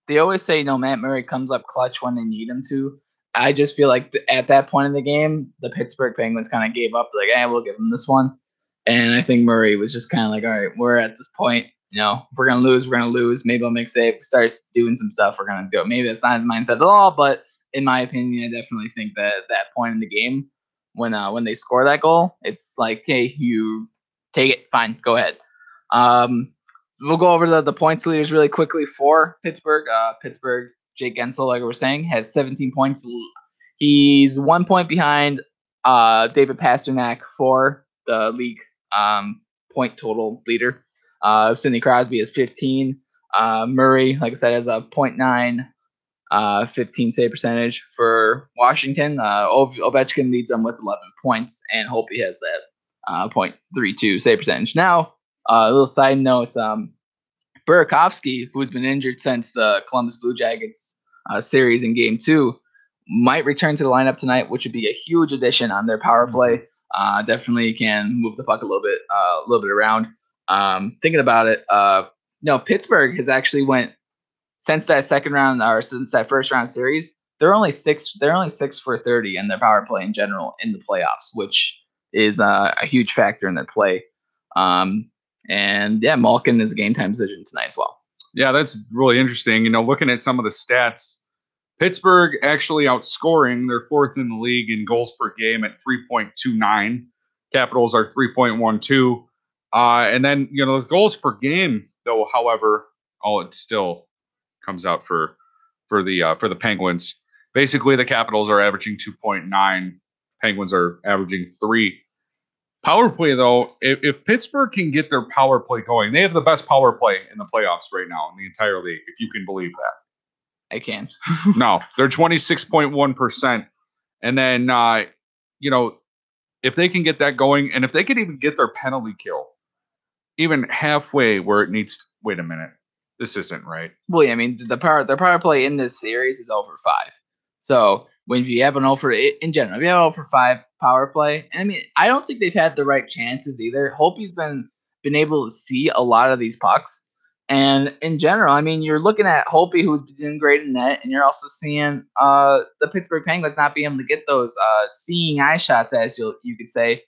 they always say Matt Murray comes up clutch when they need him to. I just feel like at that point in the game, the Pittsburgh Penguins kind of gave up. Like, we'll give them this one. And I think Murray was just kind of like, all right, we're at this point. If we're gonna lose, we're gonna lose. Maybe I'll make save. Starts doing some stuff, we're gonna go. Maybe that's not his mindset at all. But in my opinion, I definitely think that that point in the game when they score that goal, it's like, hey, you take it, fine, go ahead. We'll go over the points leaders really quickly for Pittsburgh. Pittsburgh, Jake Gensel, like we were saying, has 17 points. He's 1 point behind David Pasternak for the league point total leader. Sidney Crosby has 15. Murray, like I said, has a .9, 15 save percentage for Washington. Ovechkin leads them with 11 points, and Holtby has that .32 save percentage. Now, a little side note, Burakovsky, who's been injured since the Columbus Blue Jackets series in Game 2, might return to the lineup tonight, which would be a huge addition on their power play. Definitely can move the puck a little bit around. Thinking about it, Pittsburgh has actually went since that second round or since that first round series. They're only 6 for 30 in their power play in general in the playoffs, which is a huge factor in their play. And yeah, Malkin is a game time decision tonight as well. Yeah, that's really interesting. Looking at some of the stats, Pittsburgh actually outscoring. They're fourth in the league in goals per game at 3.29. Capitals are 3.12. And then, the goals per game, though, however, it still comes out for the Penguins. Basically, the Capitals are averaging 2.9. Penguins are averaging 3. Power play, though, if Pittsburgh can get their power play going, they have the best power play in the playoffs right now in the entire league, if you can believe that. I can't. No, they're 26.1%. And then, if they can get that going, and if they could even get their penalty kill even halfway where it needs to, wait a minute, this isn't right. Well, yeah, I mean, their power play in this series is over 5. So when you have an over in general, if you have an over 5 power play, I mean, I don't think they've had the right chances either. Holtby's been able to see a lot of these pucks, and in general, I mean, you're looking at Holtby, who's been doing great in net, and you're also seeing the Pittsburgh Penguins not being able to get those seeing eye shots, as you could say,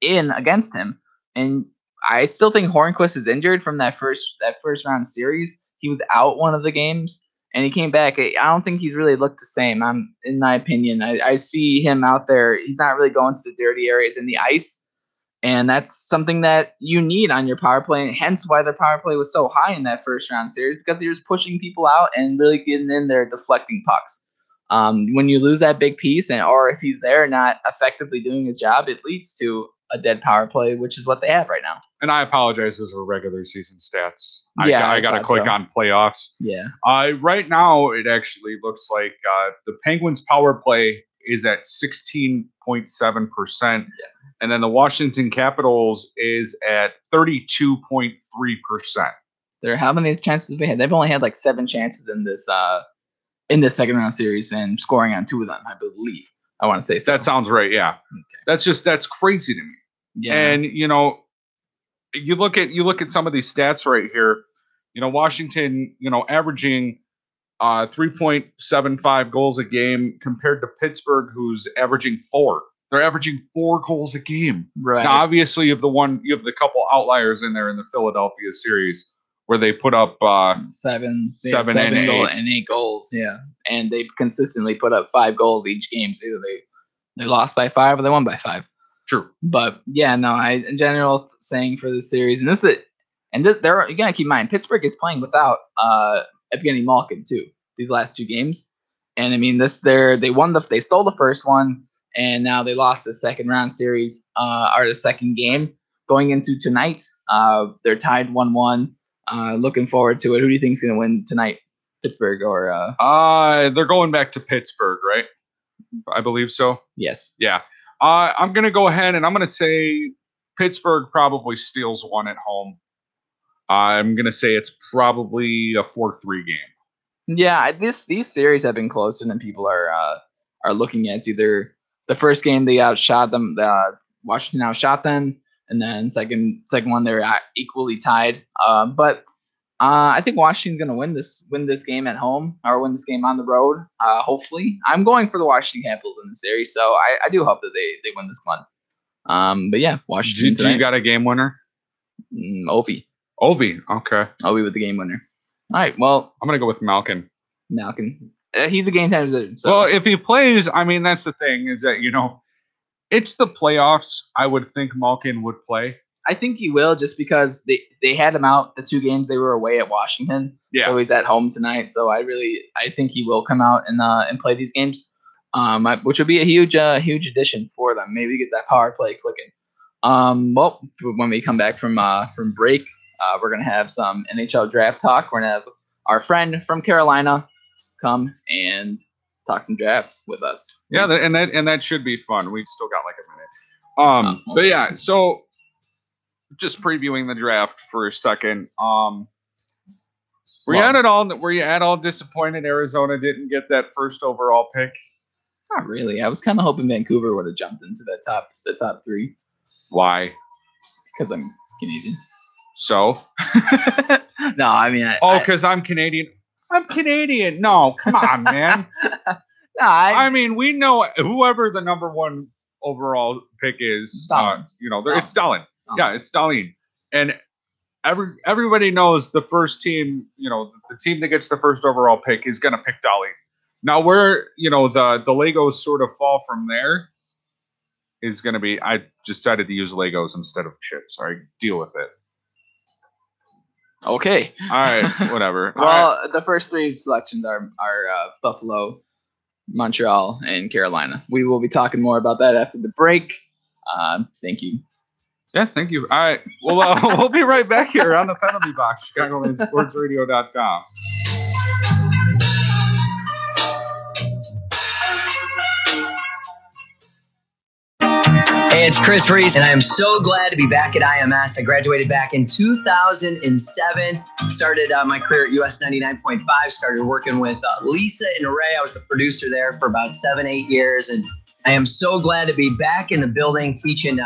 in against him. And I still think Hornquist is injured from that first round series. He was out one of the games, and he came back. I don't think he's really looked the same. In my opinion, I see him out there. He's not really going to the dirty areas in the ice, and that's something that you need on your power play. And hence why their power play was so high in that first round series, because he was pushing people out and really getting in there, deflecting pucks. When you lose that big piece, or if he's there not effectively doing his job, it leads to a dead power play, which is what they have right now. And I apologize, those were regular season stats. Yeah, I got to thought click so. on playoffs. Yeah. Right now, it actually looks like the Penguins' power play is at 16.7%. And then the Washington Capitals is at 32.3%. How many chances have they had? They've only had like 7 chances in this second round series and scoring on 2 of them, I believe. I want to say so. That sounds right, yeah. Okay. That's crazy to me. Yeah. And you look at some of these stats right here. Washington, averaging 3.75 goals a game compared to Pittsburgh, who's averaging 4. They're averaging 4 goals a game. Right. Now, obviously, you have the couple outliers in there in the Philadelphia series where they put up 7 and 8 goals. Yeah, and they consistently put up 5 goals each game. So either they lost by 5 or they won by 5. True. But yeah, no, in general saying for this series, and you gotta keep in mind Pittsburgh is playing without Evgeny Malkin too these last 2 games, and I mean they stole the first one, and now they lost the second round series or the second game going into tonight. They're tied 1-1. Looking forward to it. Who do you think is gonna win tonight, Pittsburgh or? They're going back to Pittsburgh, right? I believe so. Yes. Yeah. I'm gonna go ahead and I'm gonna say Pittsburgh probably steals one at home. I'm gonna say it's probably a 4-3 game. Yeah, these series have been closer than people are looking at. It's either the first game they outshot them, Washington outshot them, and then second one they're equally tied. But I think Washington's gonna win this game at home or win this game on the road. Hopefully, I'm going for the Washington Capitals in the series, so I do hope that they win this one. But yeah, Washington. Do you got a game winner? Ovi, okay. Ovi with the game winner. All right, well, I'm gonna go with Malkin. He's a game time visitor. So. Well, if he plays, I mean, that's the thing is that it's the playoffs. I would think Malkin would play. I think he will, just because they had him out the 2 games they were away at Washington. Yeah. So he's at home tonight. So I think he will come out and play these games, which would be a huge addition for them. Maybe get that power play clicking. Well, when we come back from break, we're gonna have some NHL draft talk. We're gonna have our friend from Carolina come and talk some drafts with us. Yeah, and that should be fun. We've still got like a minute. But yeah, so just previewing the draft for a second. Were you at all disappointed Arizona didn't get that first overall pick? Not really. I was kind of hoping Vancouver would have jumped into the top 3. Why? Because I'm Canadian. So? No, I mean. Because I'm Canadian. I'm Canadian. No, come on, man. No, I mean, we know whoever the number 1 overall pick is. Stalin. It's Stalin. Oh. Yeah, it's Stalin. And everybody knows the first team. The team that gets the first overall pick is going to pick Stalin. Now, where the Legos sort of fall from there is going to be. I decided to use Legos instead of chips. So I deal with it. Okay. All right. Whatever. Well, the first 3 selections are Buffalo, Montreal, and Carolina. We will be talking more about that after the break. Thank you. Yeah, thank you. All right. Well, we'll be right back here on the Penalty Box, ChicagolandSportsRadio.com. Hey, it's Chris Reese, and I am so glad to be back at IMS. I graduated back in 2007, started my career at US 99.5, started working with Lisa and Ray. I was the producer there for about 7-8 years, and I am so glad to be back in the building teaching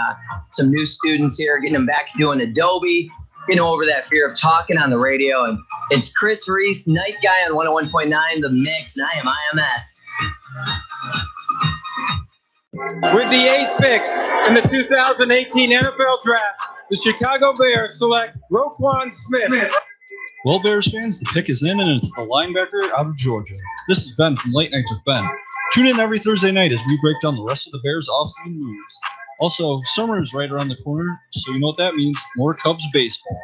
some new students here, getting them back doing Adobe, getting over that fear of talking on the radio. And it's Chris Reese, night guy on 101.9 The Mix, and I am IMS. With the 8th pick in the 2018 NFL Draft, the Chicago Bears select Roquan Smith. Well, Bears fans, the pick is in, and it's the linebacker out of Georgia. This is Ben from Late Night with Ben. Tune in every Thursday night as we break down the rest of the Bears' offseason moves. Also, summer is right around the corner, so you know what that means. More Cubs baseball.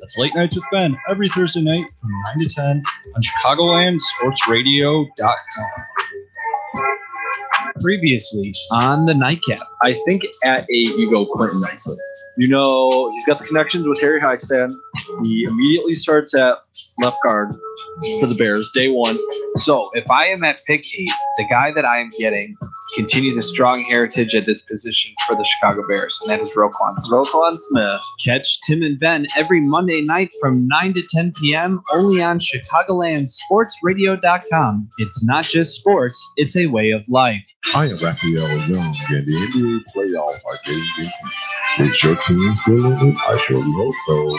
That's Late Nights with Ben every Thursday night from 9 to 10 on ChicagolandSportsRadio.com. Previously on the nightcap, I think at a Ego Clinton Iceland. You know, he's got the connections with Harry Highstand. He immediately starts at left guard for the Bears, day one. So if I am at pick 8, the guy that I am getting continues a strong heritage at this position for the Chicago Bears, and that is Roquan Smith. Catch Tim and Ben every Monday night from 9 to 10 p.m. only on ChicagolandSportsRadio.com. It's not just sports, it's a way of life. I am Raphael Young, and the NBA playoffs are getting intense. Is your team still in it? I surely hope so.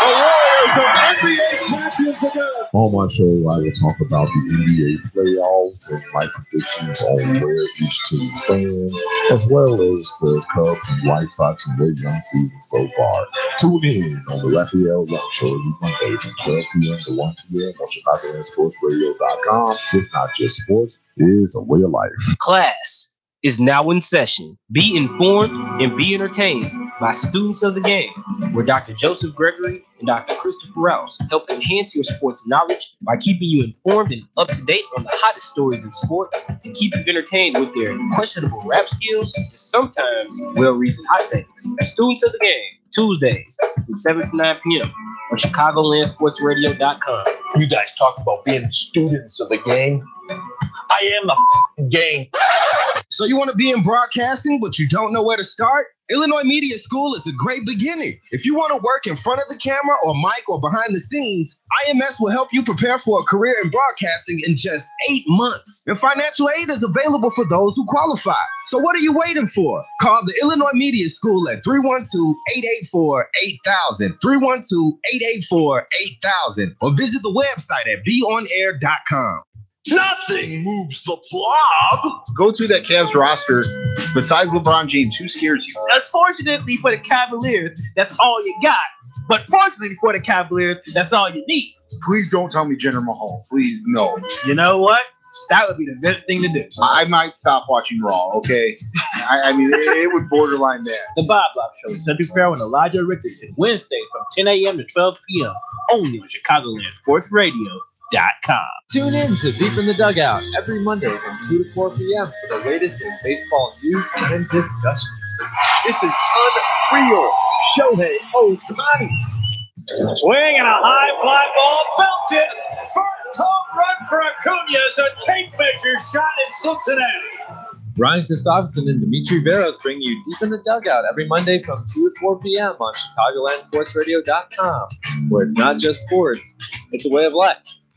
The Warriors are NBA champions again. On my show, I will talk about the NBA playoffs and my predictions on where each team stands, as well as the Cubs and White Sox and their young season so far. Tune in on the Raphael Young Show every Monday from 12 p.m. to 1 p.m. on ChicagolandSportsRadio.com. It's not just sports, it's a way of life. Class is now in session. Be informed and be entertained by students of the game, where Dr. Joseph Gregory and Dr. Christopher Rouse help enhance your sports knowledge by keeping you informed and up to date on the hottest stories in sports and keep you entertained with their questionable rap skills and sometimes well-reasoned hot takes. Students of the game, Tuesdays from 7 to 9 p.m. on ChicagolandSportsRadio.com. You guys talk about being students of the game. I am the game. So you want to be in broadcasting, but you don't know where to start? Illinois Media School is a great beginning. If you want to work in front of the camera or mic or behind the scenes, IMS will help you prepare for a career in broadcasting in just 8 months. And financial aid is available for those who qualify. So what are you waiting for? Call the Illinois Media School at 312-884-8000, 312-884-8000, or visit the website at beonair.com. Nothing moves the blob. Go through that Cavs roster. Besides LeBron James, who scares you? Unfortunately for the Cavaliers, that's all you got. But fortunately for the Cavaliers, that's all you need. Please don't tell me Jinder Mahal. Please, no. You know what? That would be the good thing to do. I might stop watching Raw, okay? I mean, it would borderline that. The Bob Show with Cedric Farrell and Elijah Richardson, Wednesdays from 10 a.m. to 12 p.m. only on ChicagolandSportsRadio.com. Tune in to Deep in the Dugout every Monday from 2 to 4 p.m. for the latest in baseball news and discussion. This is unreal. Shohei Ohtani. Swing and a high fly ball belted. First home run for Acuna as a tape measure shot in Cincinnati. Brian Christopherson and Dimitri Veros bring you Deep in the Dugout every Monday from 2 to 4 p.m. on ChicagolandSportsRadio.com, where it's not just sports, it's a way of life.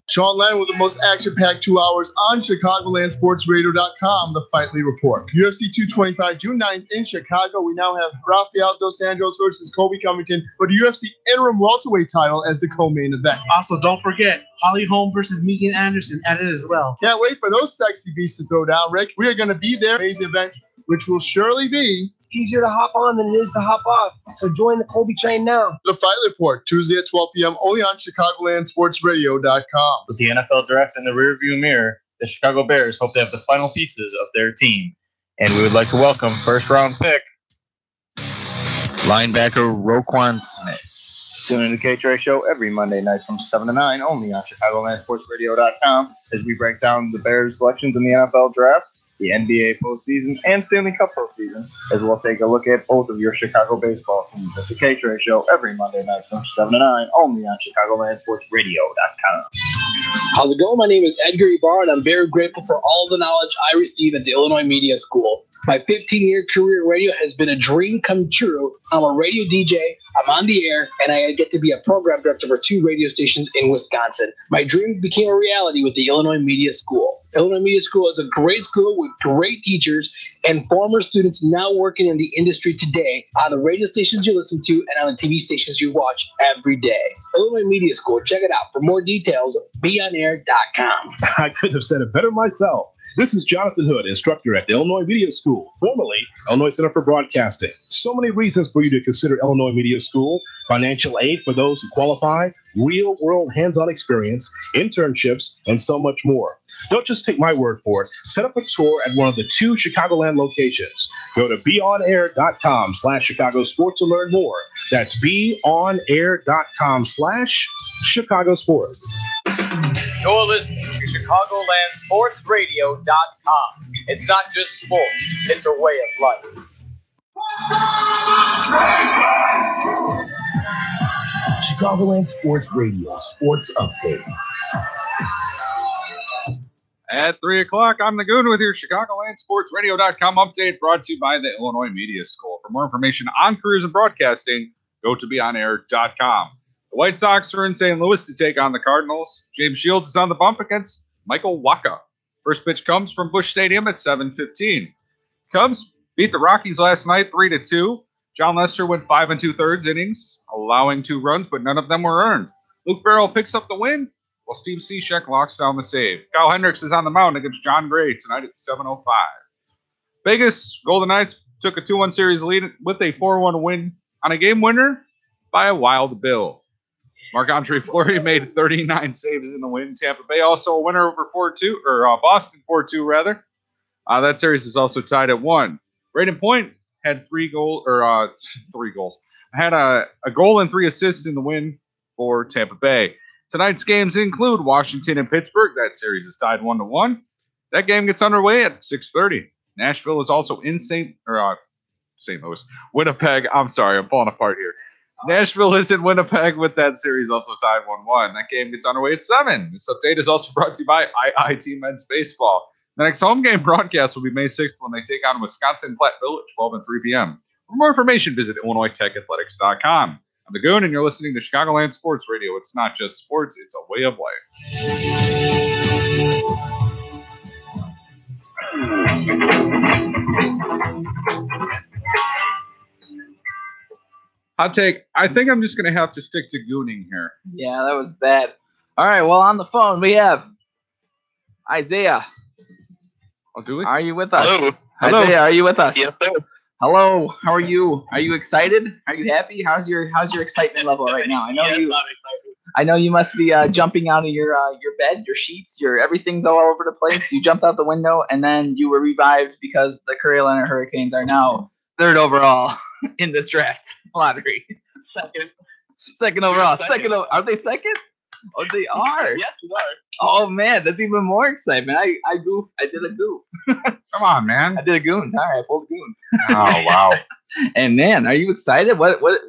Sean Lang with the most action-packed 2 hours on ChicagolandSportsRadio.com, the Fight League Report. UFC 225, June 9th in Chicago. We now have Rafael Dos Anjos versus Colby Covington for the UFC interim welterweight title as the co-main event. Also, don't forget, Holly Holm versus Megan Anderson at it as well. Can't wait for those sexy beasts to throw down, Rick. We are going to be there. Amazing event, which will surely be... It's easier to hop on than it is to hop off. So join the Colby train now. The Fight Report, Tuesday at 12 p.m. only on ChicagolandSportsRadio.com. With the NFL draft in the rearview mirror, the Chicago Bears hope to have the final pieces of their team. And we would like to welcome first-round pick, linebacker Roquan Smith. Tune in to the K-Tray Show every Monday night from 7 to 9, only on ChicagolandSportsRadio.com, as we break down the Bears' selections in the NFL draft, the NBA postseason, and Stanley Cup postseason, as we'll take a look at both of your Chicago baseball teams. It's the K-Tray Show every Monday night from 7 to 9, only on ChicagolandSportsRadio.com. How's it going? My name is Edgar Ibarra, and I'm very grateful for all the knowledge I received at the Illinois Media School. My 15-year career in radio has been a dream come true. I'm a radio DJ, I'm on the air, and I get to be a program director for 2 radio stations in Wisconsin. My dream became a reality with the Illinois Media School. Illinois Media School is a great school with great teachers and former students now working in the industry today on the radio stations you listen to and on the TV stations you watch every day. Illinois Media School, check it out. For more details, beonair.com. I couldn't have said it better myself. This is Jonathan Hood, instructor at the Illinois Media School, formerly Illinois Center for Broadcasting. So many reasons for you to consider Illinois Media School: financial aid for those who qualify, real-world hands-on experience, internships, and so much more. Don't just take my word for it. Set up a tour at one of the 2 Chicagoland locations. Go to beonair.com/Chicago Sports to learn more. That's beonair.com/Chicago Sports. You're listening to Chicagoland ChicagolandSportsRadio.com. It's not just sports, it's a way of life. Chicagoland Sports Radio Sports Update. At 3 o'clock, I'm the Goon with your ChicagolandSportsRadio.com update brought to you by the Illinois Media School. For more information on careers and broadcasting, go to beonair.com. The White Sox are in St. Louis to take on the Cardinals. James Shields is on the bump against Michael Wacha. First pitch comes from Busch Stadium at 7:15. Cubs beat the Rockies last night 3-2. John Lester went 5 2/3 innings, allowing 2 runs, but none of them were earned. Luke Farrell picks up the win, while Steve Cishek locks down the save. Kyle Hendricks is on the mound against John Gray tonight at 7:05. Vegas Golden Knights took a 2-1 series lead with a 4-1 win on a game winner by a wild bill. Marc-Andre Fleury made 39 saves in the win. Tampa Bay also a winner over Boston 4-2 rather. That series is also tied at 1. Braden Point had 3 goals. Had a goal and 3 assists in the win for Tampa Bay. Tonight's games include Washington and Pittsburgh. That series is tied 1-1. That game gets underway at 6:30. Nashville is also in St. Louis. Winnipeg. I'm sorry, I'm falling apart here. Nashville is in Winnipeg with that series also tied 1-1. That game gets underway at 7. This update is also brought to you by IIT Men's Baseball. The next home game broadcast will be May 6th when they take on Wisconsin Platteville at 12 and 3 p.m. For more information, visit IllinoisTechAthletics.com. I'm the Goon, and you're listening to Chicagoland Sports Radio. It's not just sports, it's a way of life. Hot take. I think I'm just going to have to stick to gooning here. Yeah, that was bad. All right, well, on the phone, we have Isaiah. Oh, do we? Are you with us? Hello. Isaiah, are you with us? Yes, sir. Hello. How are you? Are you excited? Are you happy? How's your excitement level right now? I know you must be jumping out of your bed, your sheets, everything's all over the place. You jumped out the window and then you were revived because the Carolina Hurricanes are now 3rd overall in this draft lottery. Second overall. Are they second? Oh, they are. Yes, you are. Oh man, that's even more excitement. I did a goof. Come on, man. I did a goon. Sorry, I pulled a goon. Oh wow. And man, are you excited? What went?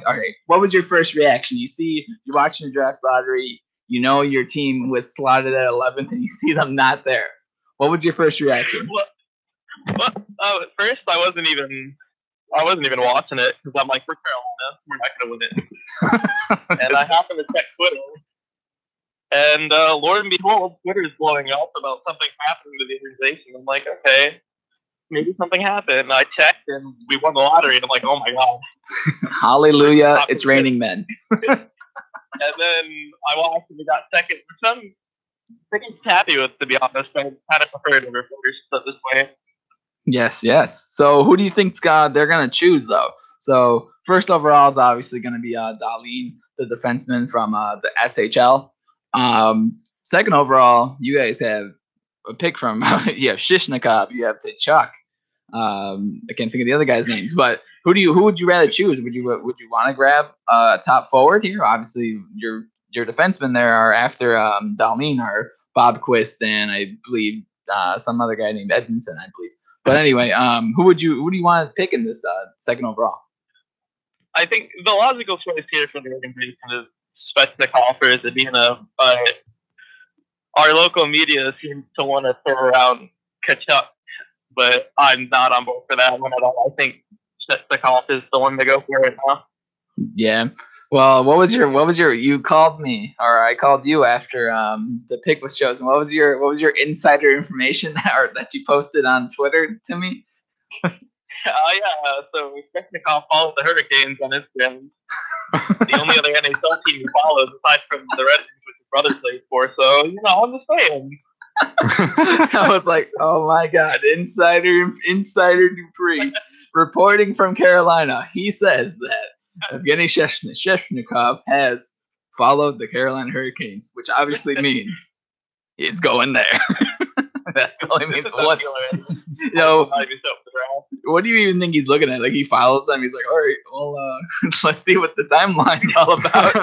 All right. What was your first reaction? You're watching the draft lottery. You know your team was slotted at 11th, and you see them not there. What was your first reaction? Well, at first I wasn't even watching it because I'm like, we're Carolina, we're not gonna win it. And I happened to check Twitter. And Lord and behold, Twitter is blowing up about something happening to the organization. I'm like, okay, maybe something happened. And I checked, and we won the lottery. And I'm like, oh my god! Hallelujah! It's raining men. And then I watched, and we got second, which I'm pretty happy with, to be honest. I kind of prefer it over first at this point. Yes. So who do you think they're gonna choose though? So first overall is obviously gonna be Darlene, the defenseman from the SHL. Second overall, you guys have a pick from you have Shishnikov, you have Tkachuk. I can't think of the other guys' names, but who would you rather choose? Would you want to grab a top forward here? Obviously, your defensemen there are after Darlene are Bob Quist and I believe some other guy named Edmondson, I believe. But anyway, who do you want to pick in this second overall? I think the logical choice here for the organization is Svechnikov or Zadina, but our local media seems to want to throw around Tkachuk, but I'm not on board for that one at all. I think Svechnikov is the one to go for right now. Yeah. Well, what was your? You called me, or I called you after the pick was chosen. What was your insider information that you posted on Twitter to me? Yeah. So Svechnikov follows the Hurricanes on Instagram. The only other NHL team he follows, aside from the Red Wings, which his brother plays for. So I'm just saying. I was like, oh my God, Insider Dupree reporting from Carolina. He says that Evgeny Shevchnikov has followed the Carolina Hurricanes, which obviously means he's going there. That only means one. What do you even think he's looking at? Like, he follows them. He's like, all right, well, let's see what the timeline's all about.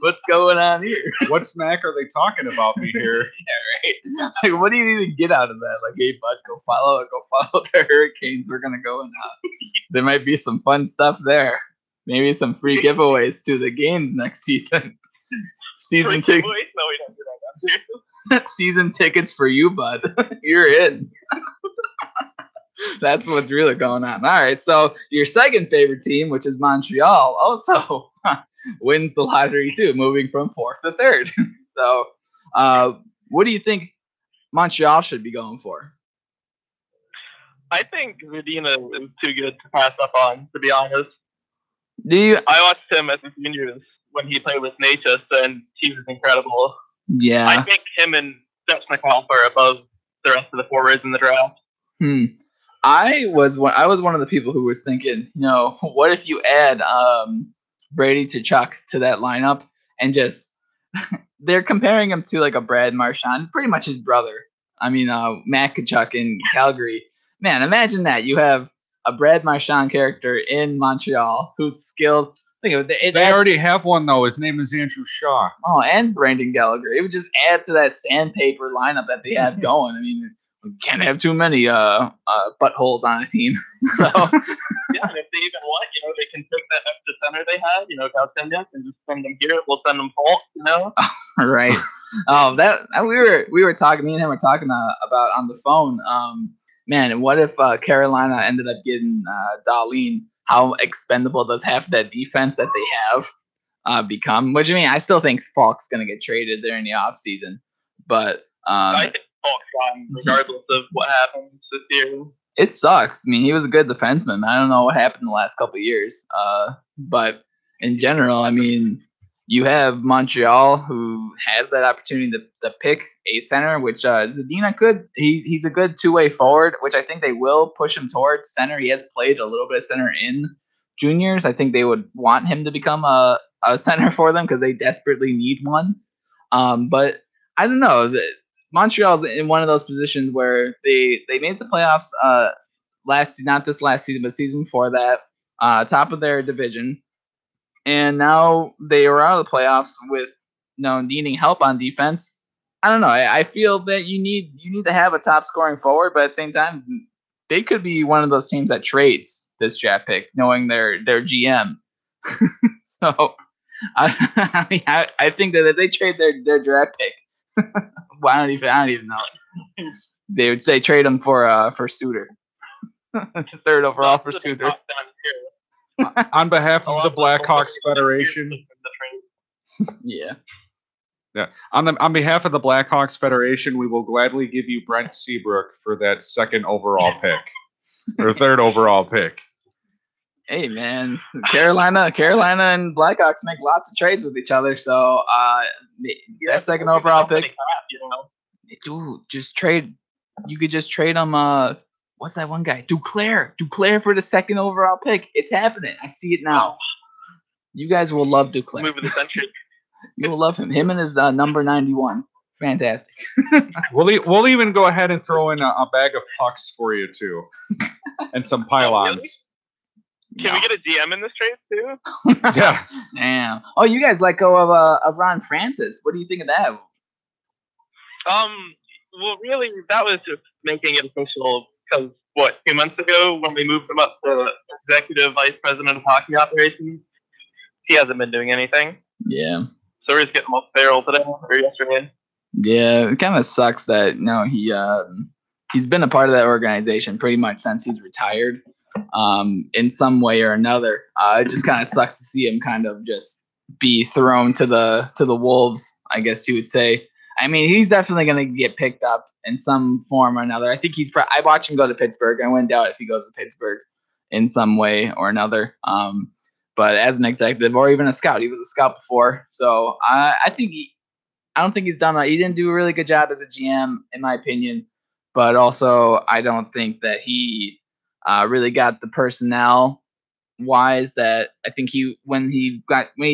What's going on here? What smack are they talking about me here? Yeah, right. Like, what do you even get out of that? Like, hey, bud, go follow the Hurricanes. We're gonna go and there might be some fun stuff there. Maybe some free giveaways to the games next season. Season tickets. No, we don't do that. Season tickets for you, bud. You're in. That's what's really going on. All right, so your second favorite team, which is Montreal, also wins the lottery too, moving from fourth to third. So, what do you think Montreal should be going for? I think Zadina is too good to pass up on, to be honest. I watched him as a junior when he played with Natchez, and he was incredible. Yeah. I think him and Stepchnikov are above the rest of the forwards in the draft. I was one of the people who was thinking, what if you add Brady to Chuck to that lineup and just they're comparing him to like a Brad Marchand, pretty much his brother. I mean, Matt Tkachuk in Calgary. Man, imagine that you have a Brad Marchand character in Montreal who's skilled. Think of it. They already have one though. His name is Andrew Shaw. Oh, and Brandon Gallagher. It would just add to that sandpaper lineup that they have going. I mean, we can't have too many buttholes on a team. So yeah, and if they even want, they can take that extra center they have, Galchenyuk, and just send them here. We'll send them Falk, Right. Oh, that we were talking. Me and him were talking about on the phone. Man, what if Carolina ended up getting Darlene? How expendable does half of that defense that they have become? Which, I mean, I still think Falk's going to get traded there in the offseason. But I think Falk's gone regardless of what happens this year. It sucks. I mean, he was a good defenseman. I don't know what happened the last couple of years. But in general, I mean, you have Montreal who has that opportunity to pick a center, which Zadina could. He's a good two-way forward, which I think they will push him towards center. He has played a little bit of center in juniors. I think they would want him to become a center for them because they desperately need one. But I don't know. Montreal's in one of those positions where they made the playoffs not this last season, but season before that, top of their division. And now they were out of the playoffs with needing help on defense. I don't know. I feel that you need to have a top scoring forward, but at the same time, they could be one of those teams that trades this draft pick, knowing their GM. So I think that if they trade their draft pick, well, I don't even know. They would say trade him for Suter, third overall for Suter. On behalf of the Blackhawks Federation. Yeah. On behalf of the Blackhawks Federation, we will gladly give you Brent Seabrook for that second overall pick or third overall pick. Hey man, Carolina and Blackhawks make lots of trades with each other, so that second overall pick. Dude, just trade. You could just trade them. What's that one guy? Duclair for the second overall pick. It's happening. I see it now. You guys will love Duclair. Move of the century. You will love him. Him and his number 91. Fantastic. We'll even go ahead and throw in a bag of pucks for you too, and some pylons. Can we get a GM in this trade too? Yeah. Damn. Oh, you guys let go of Ron Francis. What do you think of that? Well, really, that was just making it official because, 2 months ago when we moved him up to executive vice president of hockey operations, he hasn't been doing anything. Yeah. So we're just getting him off payroll today or yesterday. Yeah, it kind of sucks that he's been a part of that organization pretty much since he's retired, in some way or another. It just kind of sucks to see him kind of just be thrown to the wolves, I guess you would say. I mean, he's definitely going to get picked up in some form or another. I think I watched him go to Pittsburgh. I wouldn't doubt if he goes to Pittsburgh in some way or another. But as an executive or even a scout, he was a scout before. So I don't think he's done. He didn't do a really good job as a GM, in my opinion. But also, I don't think that he really got the personnel wise that I think when he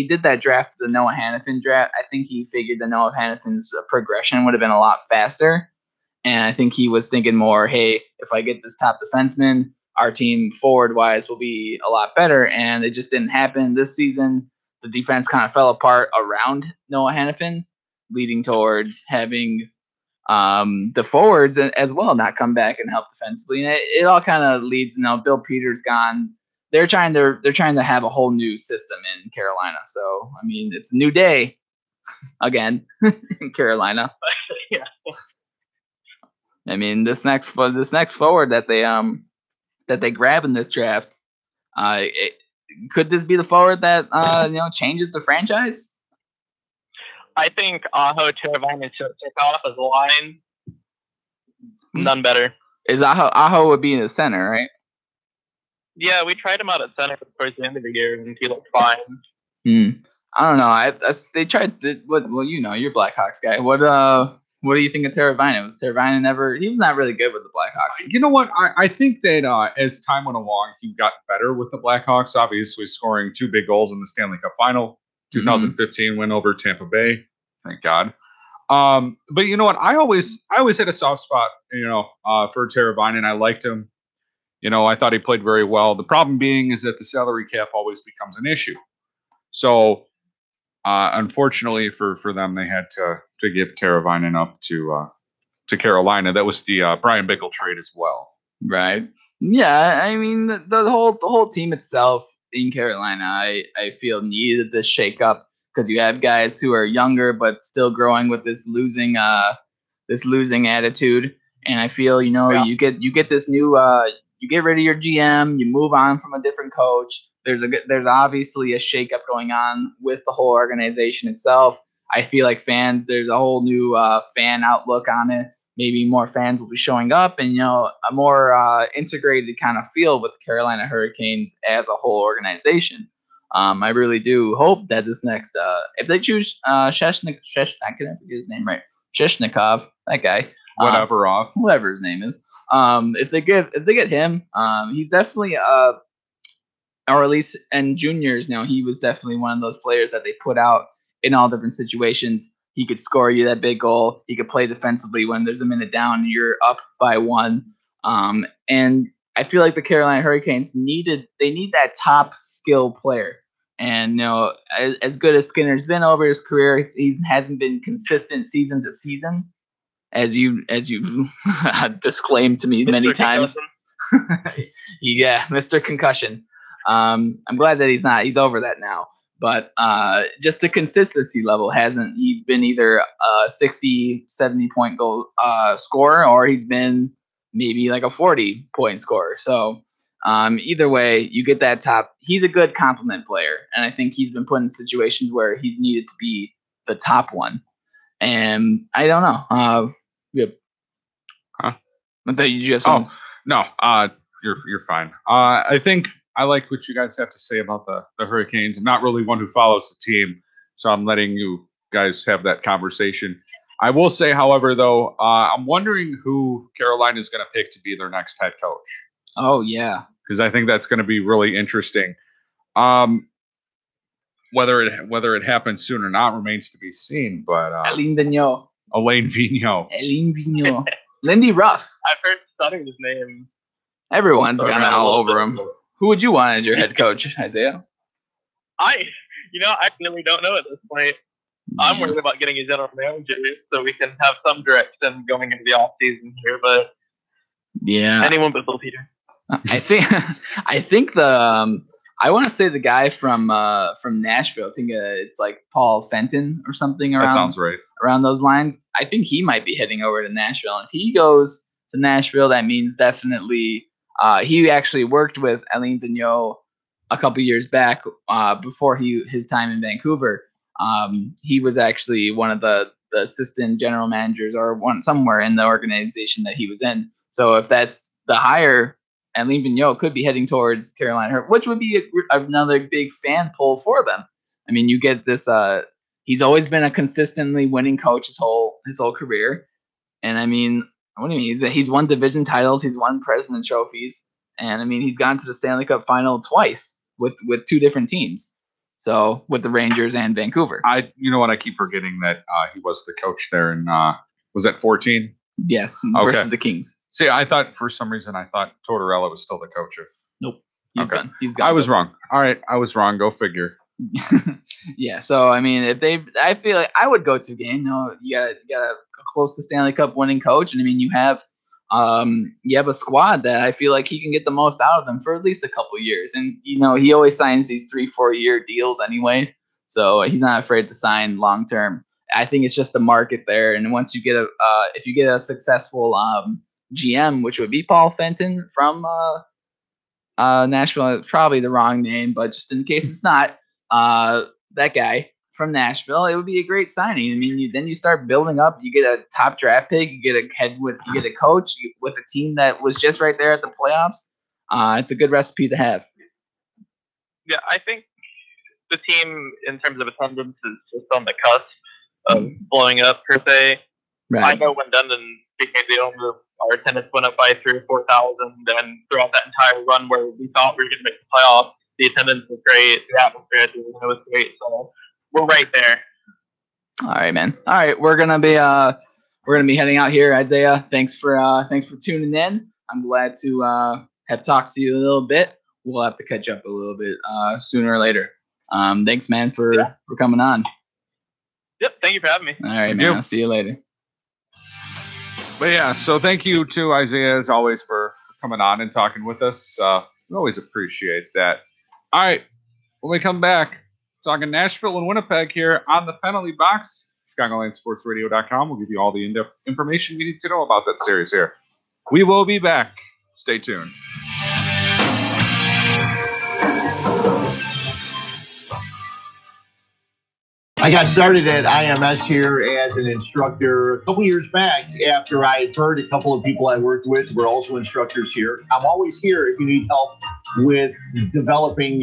did that draft, the Noah Hannafin draft, I think he figured that Noah Hannafin's progression would have been a lot faster. And I think he was thinking more, hey, if I get this top defenseman, our team forward wise will be a lot better. And it just didn't happen this season. the defense kind of fell apart around Noah Hannafin, leading towards having the forwards as well not come back and help defensively. And it all kind of leads. Bill Peters gone. They're trying to have a whole new system in Carolina. So I mean, it's a new day again in Carolina. Yeah. I mean, this next forward that they grab in this draft, could this be the forward that changes the franchise? I think Aho, Teravainen, and Chekov as a line. None better. Is Aho would be in the center, right? Yeah, we tried him out at center towards the end of the year, and he looked fine. I don't know. They tried. Well, you're a Blackhawks guy. What do you think of Teravainen? Was Teravainen ever? He was not really good with the Blackhawks. You know what? I think that as time went along, he got better with the Blackhawks. Obviously, scoring 2 big goals in the Stanley Cup Final. 2015 win over Tampa Bay. Thank God. But you know what? I always had a soft spot, for Teravainen. I liked him. I thought he played very well. The problem being is that the salary cap always becomes an issue. So, unfortunately for them, they had to give Teravainen up to Carolina. That was the Brian Bickle trade as well. Right. Yeah. I mean, the whole team itself in Carolina, I feel needed this shakeup because you have guys who are younger but still growing with this losing attitude, and I feel you get this new you get rid of your GM, you move on from a different coach. There's obviously a shakeup going on with the whole organization itself. I feel like there's a whole new fan outlook on it. Maybe more fans will be showing up, and a more integrated kind of feel with the Carolina Hurricanes as a whole organization. I really do hope that this next, if they choose Sheshnikov, I can't forget his name right, Sheshnikov, that guy, whatever his name is. If they get him, he's definitely or at least in juniors, he was definitely one of those players that they put out in all different situations. He could score you that big goal. He could play defensively when there's a minute down and you're up by 1. And I feel like the Carolina Hurricanes need that top skill player. And as good as Skinner's been over his career, he hasn't been consistent season to season, as you disclaimed to me many times. Yeah, Mr. Concussion. I'm glad that he's over that now. But just the consistency level he's been either a 60, 70 point goal scorer, or he's been maybe like a 40 point scorer. So either way, you get that top. He's a good complement player, and I think he's been put in situations where he's needed to be the top one. And I don't know. Yep. Huh? I thought you just. Oh no. You're fine. I think I like what you guys have to say about the Hurricanes. I'm not really one who follows the team, so I'm letting you guys have that conversation. I will say, however, though, I'm wondering who Carolina is going to pick to be their next head coach. Oh, yeah. Because I think that's going to be really interesting. Whether it happens soon or not remains to be seen. But Alain Vigneault. Lindy Ruff. I've heard studying his name. Everyone's kind of all over him. Who would you want as your head coach, Isaiah? I really don't know at this point. I'm worried about getting a general manager so we can have some direction going into the off season here. But yeah, anyone but Bill Peter. I think I want to say the guy from Nashville. I think it's like Paul Fenton or something around. That sounds right. Around those lines. I think he might be heading over to Nashville. And if he goes to Nashville, that means definitely he actually worked with Alain Vigneault a couple years back before his time in Vancouver. He was actually one of the assistant general managers or somewhere in the organization that he was in. So if that's the hire, Alain Vigneault could be heading towards Carolina, which would be another big fan pull for them. I mean, you get this. He's always been a consistently winning coach his whole career, and I mean, what do you mean? He's won division titles, he's won President trophies, and I mean, he's gone to the Stanley Cup final twice with 2 different teams. So with the Rangers and Vancouver. You know what? I keep forgetting that he was the coach there, and was that 14? Yes, versus the Kings. See, I thought for some reason Tortorella was still the coach of. Nope, he's gone. I was wrong. All right, I was wrong. Go figure. Yeah, so I mean, I feel like I would go to a game. You got a close to Stanley Cup winning coach, and I mean, you have a squad that I feel like he can get the most out of them for at least a couple years. And he always signs these 3-4 year deals anyway, so he's not afraid to sign long term. I think it's just the market there, and once you get if you get a successful GM, which would be Paul Fenton from Nashville, it's probably the wrong name, but just in case it's not, that guy from Nashville, it would be a great signing. I mean, then you start building up. You get a top draft pick. You get a coach with a team that was just right there at the playoffs. It's a good recipe to have. Yeah, I think the team, in terms of attendance, is just on the cusp of blowing up per se. Right. I know when Dundon became the owner, our attendance went up by 3,000 or 4,000, and throughout that entire run where we thought we were going to make the playoffs, the attendance was great, the atmosphere was great, so we're right there. All right, man. All right, we're gonna be heading out here, Isaiah. Thanks for tuning in. I'm glad to have talked to you a little bit. We'll have to catch up a little bit sooner or later. Thanks, man, for coming on. Yep, thank you for having me. All right, man. I'll see you later. But yeah, so thank you to Isaiah as always for coming on and talking with us. We always appreciate that. All right, when we come back, talking Nashville and Winnipeg here on the Penalty Box, ChicagolandSportsRadio.com will give you all the in-depth information you need to know about that series here. We will be back. Stay tuned. I got started at IMS here as an instructor a couple years back after I had heard a couple of people I worked with were also instructors here. I'm always here if you need help with developing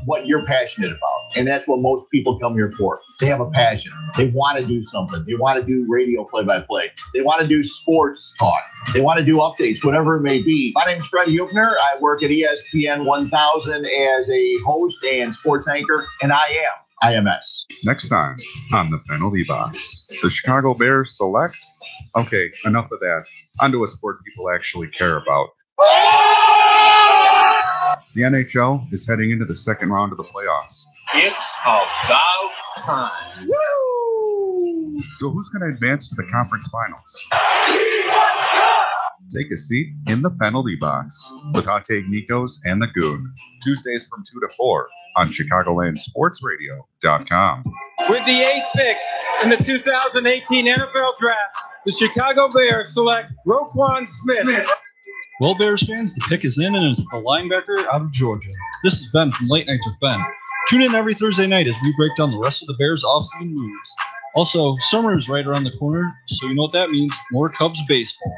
what you're passionate about. And that's what most people come here for. They have a passion. They want to do something. They want to do radio play-by-play. They want to do sports talk. They want to do updates, whatever it may be. My name's Freddie Huebner. I work at ESPN 1000 as a host and sports anchor, and I am IMS. Next time on the Penalty Box, the Chicago Bears select. Okay, enough of that. Onto a sport people actually care about. The NHL is heading into the second round of the playoffs. It's about time. Woo! So who's going to advance to the conference finals? Take a seat in the Penalty Box with Hot Take Nikos and the Goon. Tuesdays from 2 to 4 on ChicagolandSportsRadio.com. With the 8th pick in the 2018 NFL Draft, the Chicago Bears select Roquan Smith. Well, Bears fans, the pick is in, and it's the linebacker out of Georgia. This is Ben from Late Nights with Ben. Tune in every Thursday night as we break down the rest of the Bears' offseason moves. Also, summer is right around the corner, so you know what that means, more Cubs baseball.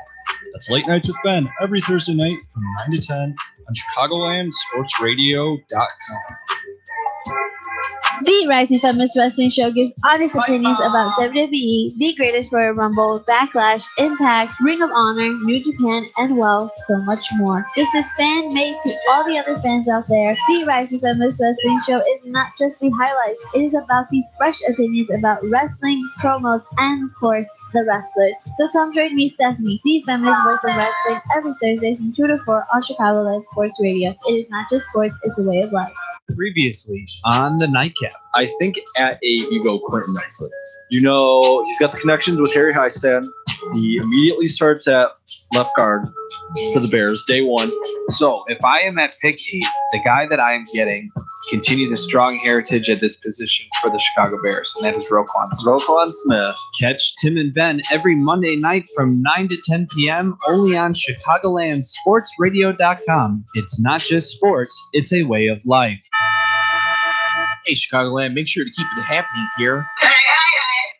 That's Late Nights with Ben every Thursday night from 9 to 10 on ChicagolandSportsRadio.com. The Rising Feminist Wrestling Show gives honest opinions about WWE, the Greatest Royal Rumble, Backlash, Impact, Ring of Honor, New Japan, and well, so much more. This is fan-made to all the other fans out there. The Rising Feminist Wrestling Show is not just the highlights. It is about the fresh opinions about wrestling, promos, and of course, the wrestlers. So come join me, Stephanie, the feminist voice of wrestling, every Thursday from 2 to 4 on Chicagoland Sports Radio. It is not just sports, it's a way of life. Previously on the Nightcap, I think at AEGO Quentin Nicely. You know, he's got the connections with Harry Highstand. He immediately starts at left guard for the Bears, day one. So if I am at pick 8, the guy that I am getting continue the strong heritage at this position for the Chicago Bears, and that is Roquan Smith. Catch Tim and Ben every Monday night from 9 to 10 p.m. only on ChicagolandSportsRadio.com. It's not just sports, it's a way of life. Hey, Chicagoland, make sure to keep it happening here.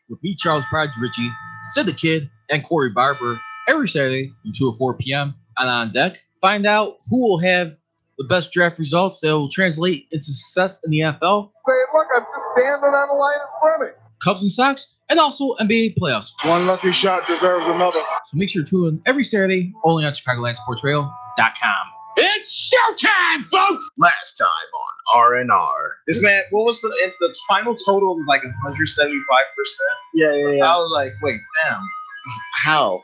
With me, Charles Pride Ritchie, Sid the Kid, and Corey Barber every Saturday from 2 to 4 p.m. And on deck, find out who will have the best draft results that will translate into success in the NFL. Hey, look, I'm just standing on the line in front of me. Cubs and Sox, and also NBA playoffs. One lucky shot deserves another. So make sure to tune in every Saturday only on ChicagolandSportsRadio.com. It's showtime, folks! Last time on R&R. This man, what was the final total was like 175%? Yeah. I was like, wait, damn. How?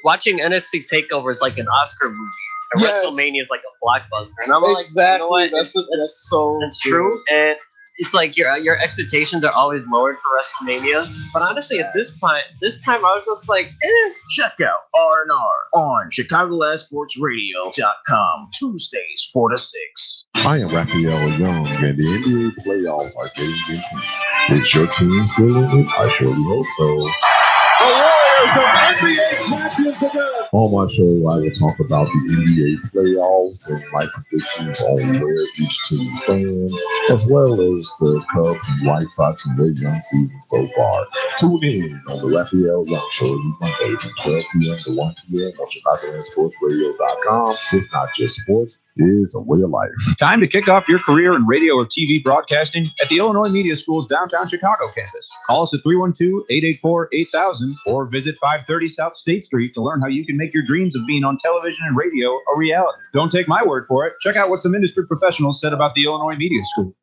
Watching NXT TakeOver is like an Oscar movie. And Yes. WrestleMania is like a blockbuster, and I'm like, Exactly. you know what? That's so That's true, and it's like your expectations are always lowered for WrestleMania. But honestly, at this time I was just like, Check out R&R on ChicagolandSportsRadio.com Tuesdays 4 to 6. I am Raphael Young, and the NBA playoffs are getting intense. Is your team still in it? I surely hope so. The Warriors are NBA champions again. On my show, I will talk about the NBA playoffs and my predictions on where each team stands, as well as the Cubs and White Sox and their young season so far. Tune in on the Raphael Young Show every Monday from 12 p.m. to 1 p.m. on ChicagolandSportsRadio.com. It's not just sports, it is a way of life. Time to kick off your career in radio or TV broadcasting at the Illinois Media School's downtown Chicago campus. Call us at 312-884-8000 or visit 530 South State Street to learn how you can make your dreams of being on television and radio a reality. Don't take my word for it. Check out what some industry professionals said about the Illinois Media School.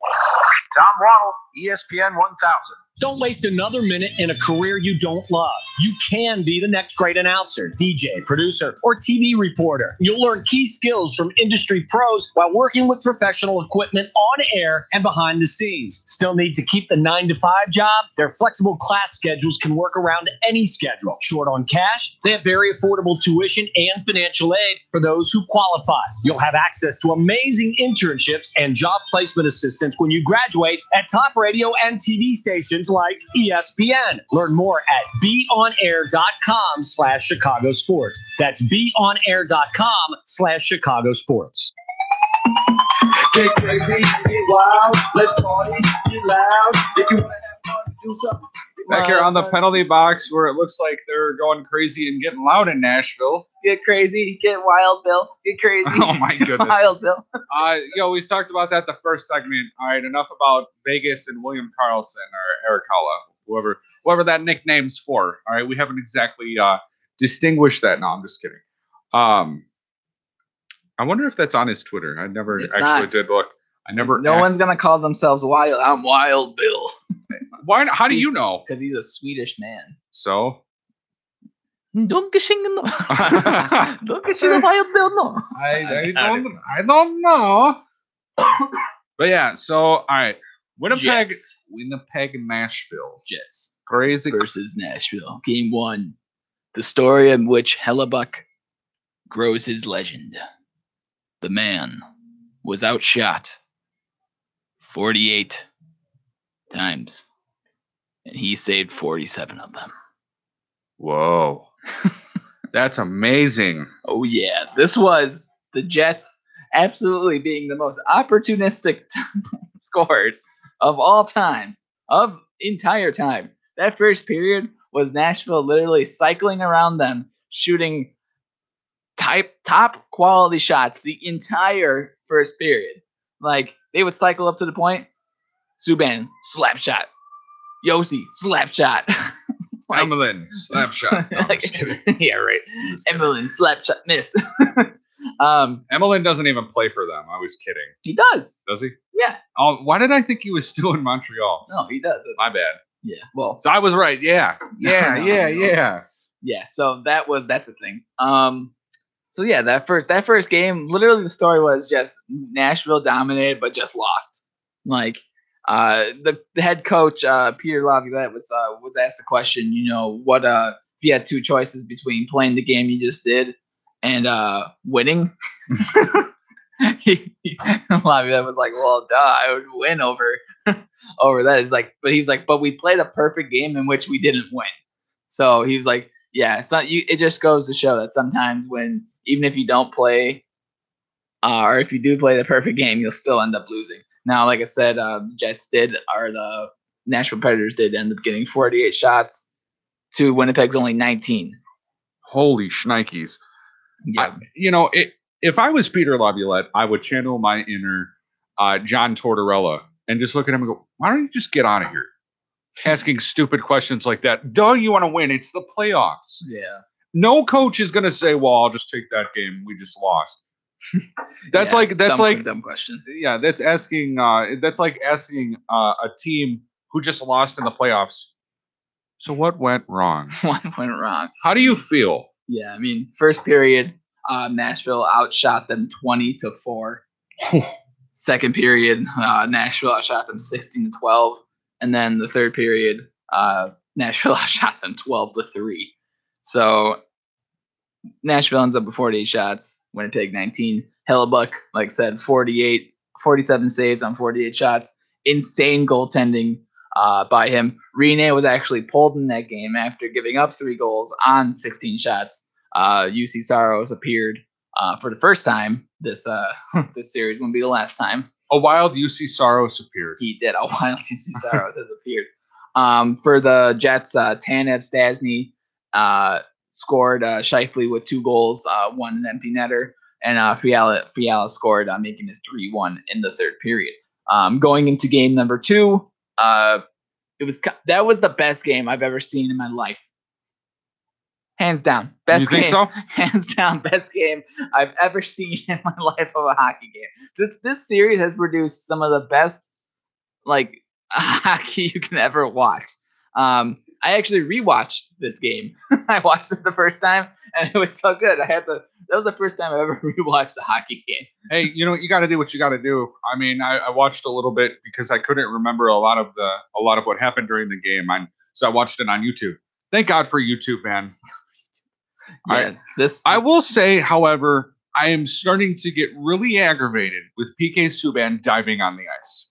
Tom Waddle, ESPN 1000. Don't waste another minute in a career you don't love. You can be the next great announcer, DJ, producer, or TV reporter. You'll learn key skills from industry pros while working with professional equipment on air and behind the scenes. Still need to keep the 9-to-5 job? Their flexible class schedules can work around any schedule. Short on cash? They have very affordable tuition and financial aid for those who qualify. You'll have access to amazing internships and job placement assistance when you graduate at top radio and TV stations like ESPN. Learn more at beonair.com/Chicago Sports. That's beonair.com/Chicago Sports. Get crazy, get wild, let's party, get loud. If you want to have fun, do something. Back here on the penalty box where it looks like they're going crazy and getting loud in Nashville. Get crazy, get wild, Bill. Get crazy. Oh my goodness. Wild, Bill. We talked about that the first segment. All right, enough about Vegas and William Carlson or Eric Halla, whoever that nickname's for. All right, we haven't exactly distinguished that. No, I'm just kidding. I wonder if that's on his Twitter. I never did look. No one's gonna call themselves Wild. I'm Wild Bill. Why? How do you know? Because he's a Swedish man. So. Don't get Wild Bill, no. I don't know. But yeah, so all right. Winnipeg, Nashville. Jets. Crazy versus Nashville. Game 1. The story in which Hellebuck grows his legend. The man was outshot 48 times. And he saved 47 of them. Whoa. That's amazing. Oh, yeah. This was the Jets absolutely being the most opportunistic scorers of all time, of entire time. That first period was Nashville literally cycling around them, shooting top quality shots the entire first period. Like, they would cycle up to the point. Subban, slap shot. Yossi, slap shot. Emelin, slap shot. No, I'm just kidding. Yeah, right. Emelin, slap shot, miss. Emelin doesn't even play for them. I was kidding. He does. Does he? Yeah. Oh, why did I think he was still in Montreal? No, he does. My bad. Yeah. Well. So I was right. Yeah. Yeah. No, Yeah. Yeah. So that's a thing. So yeah, that first game, literally the story was just Nashville dominated, but just lost. Like, the head coach Peter Laviolette was asked the question, what if you had two choices between playing the game you just did and winning? Laviolette was like, well, duh, I would win over that. It's like, but he's like, but we played a perfect game in which we didn't win. So he was like, yeah, it just goes to show that sometimes when even if you don't play, or if you do play the perfect game, you'll still end up losing. Now, like I said, the Jets did, or the Nashville Predators did end up getting 48 shots to Winnipeg's only 19. Holy shnikes. Yeah. If I was Peter Laviolette, I would channel my inner John Tortorella and just look at him and go, why don't you just get out of here? Asking stupid questions like that. Duh, you want to win. It's the playoffs. Yeah. No coach is going to say, well, I'll just take that game. We just lost. That's like dumb question. Yeah, that's like asking a team who just lost in the playoffs. So what went wrong? What went wrong? How do you feel? Yeah, I mean, first period, Nashville outshot them 20-4. Second period, Nashville outshot them 16-12, and then the third period, Nashville outshot them 12-3. So Nashville ends up with 48 shots, Winnipeg 19. Hellebuck, like I said, 47 saves on 48 shots. Insane goaltending by him. Rene was actually pulled in that game after giving up 3 goals on 16 shots. UC Saros appeared for the first time this this series. Wouldn't be the last time. A wild UC Saros appeared. He did. A wild UC Saros has appeared. For the Jets, Tanev Stasny scored Scheifele with 2 goals, 1 an empty netter, and Fiala scored, making it 3-1 in the third period. Going into game number 2, that was the best game I've ever seen in my life. Hands down, best game. You think so? Hands down, best game I've ever seen in my life of a hockey game. This series has produced some of the best hockey you can ever watch. I actually rewatched this game. I watched it the first time, and it was so good. That was the first time I ever rewatched a hockey game. Hey, you know, you got to do what you got to do. I mean, I watched a little bit because I couldn't remember a lot of what happened during the game. So I watched it on YouTube. Thank God for YouTube, man. Yeah, I will say, however, I am starting to get really aggravated with PK Subban diving on the ice.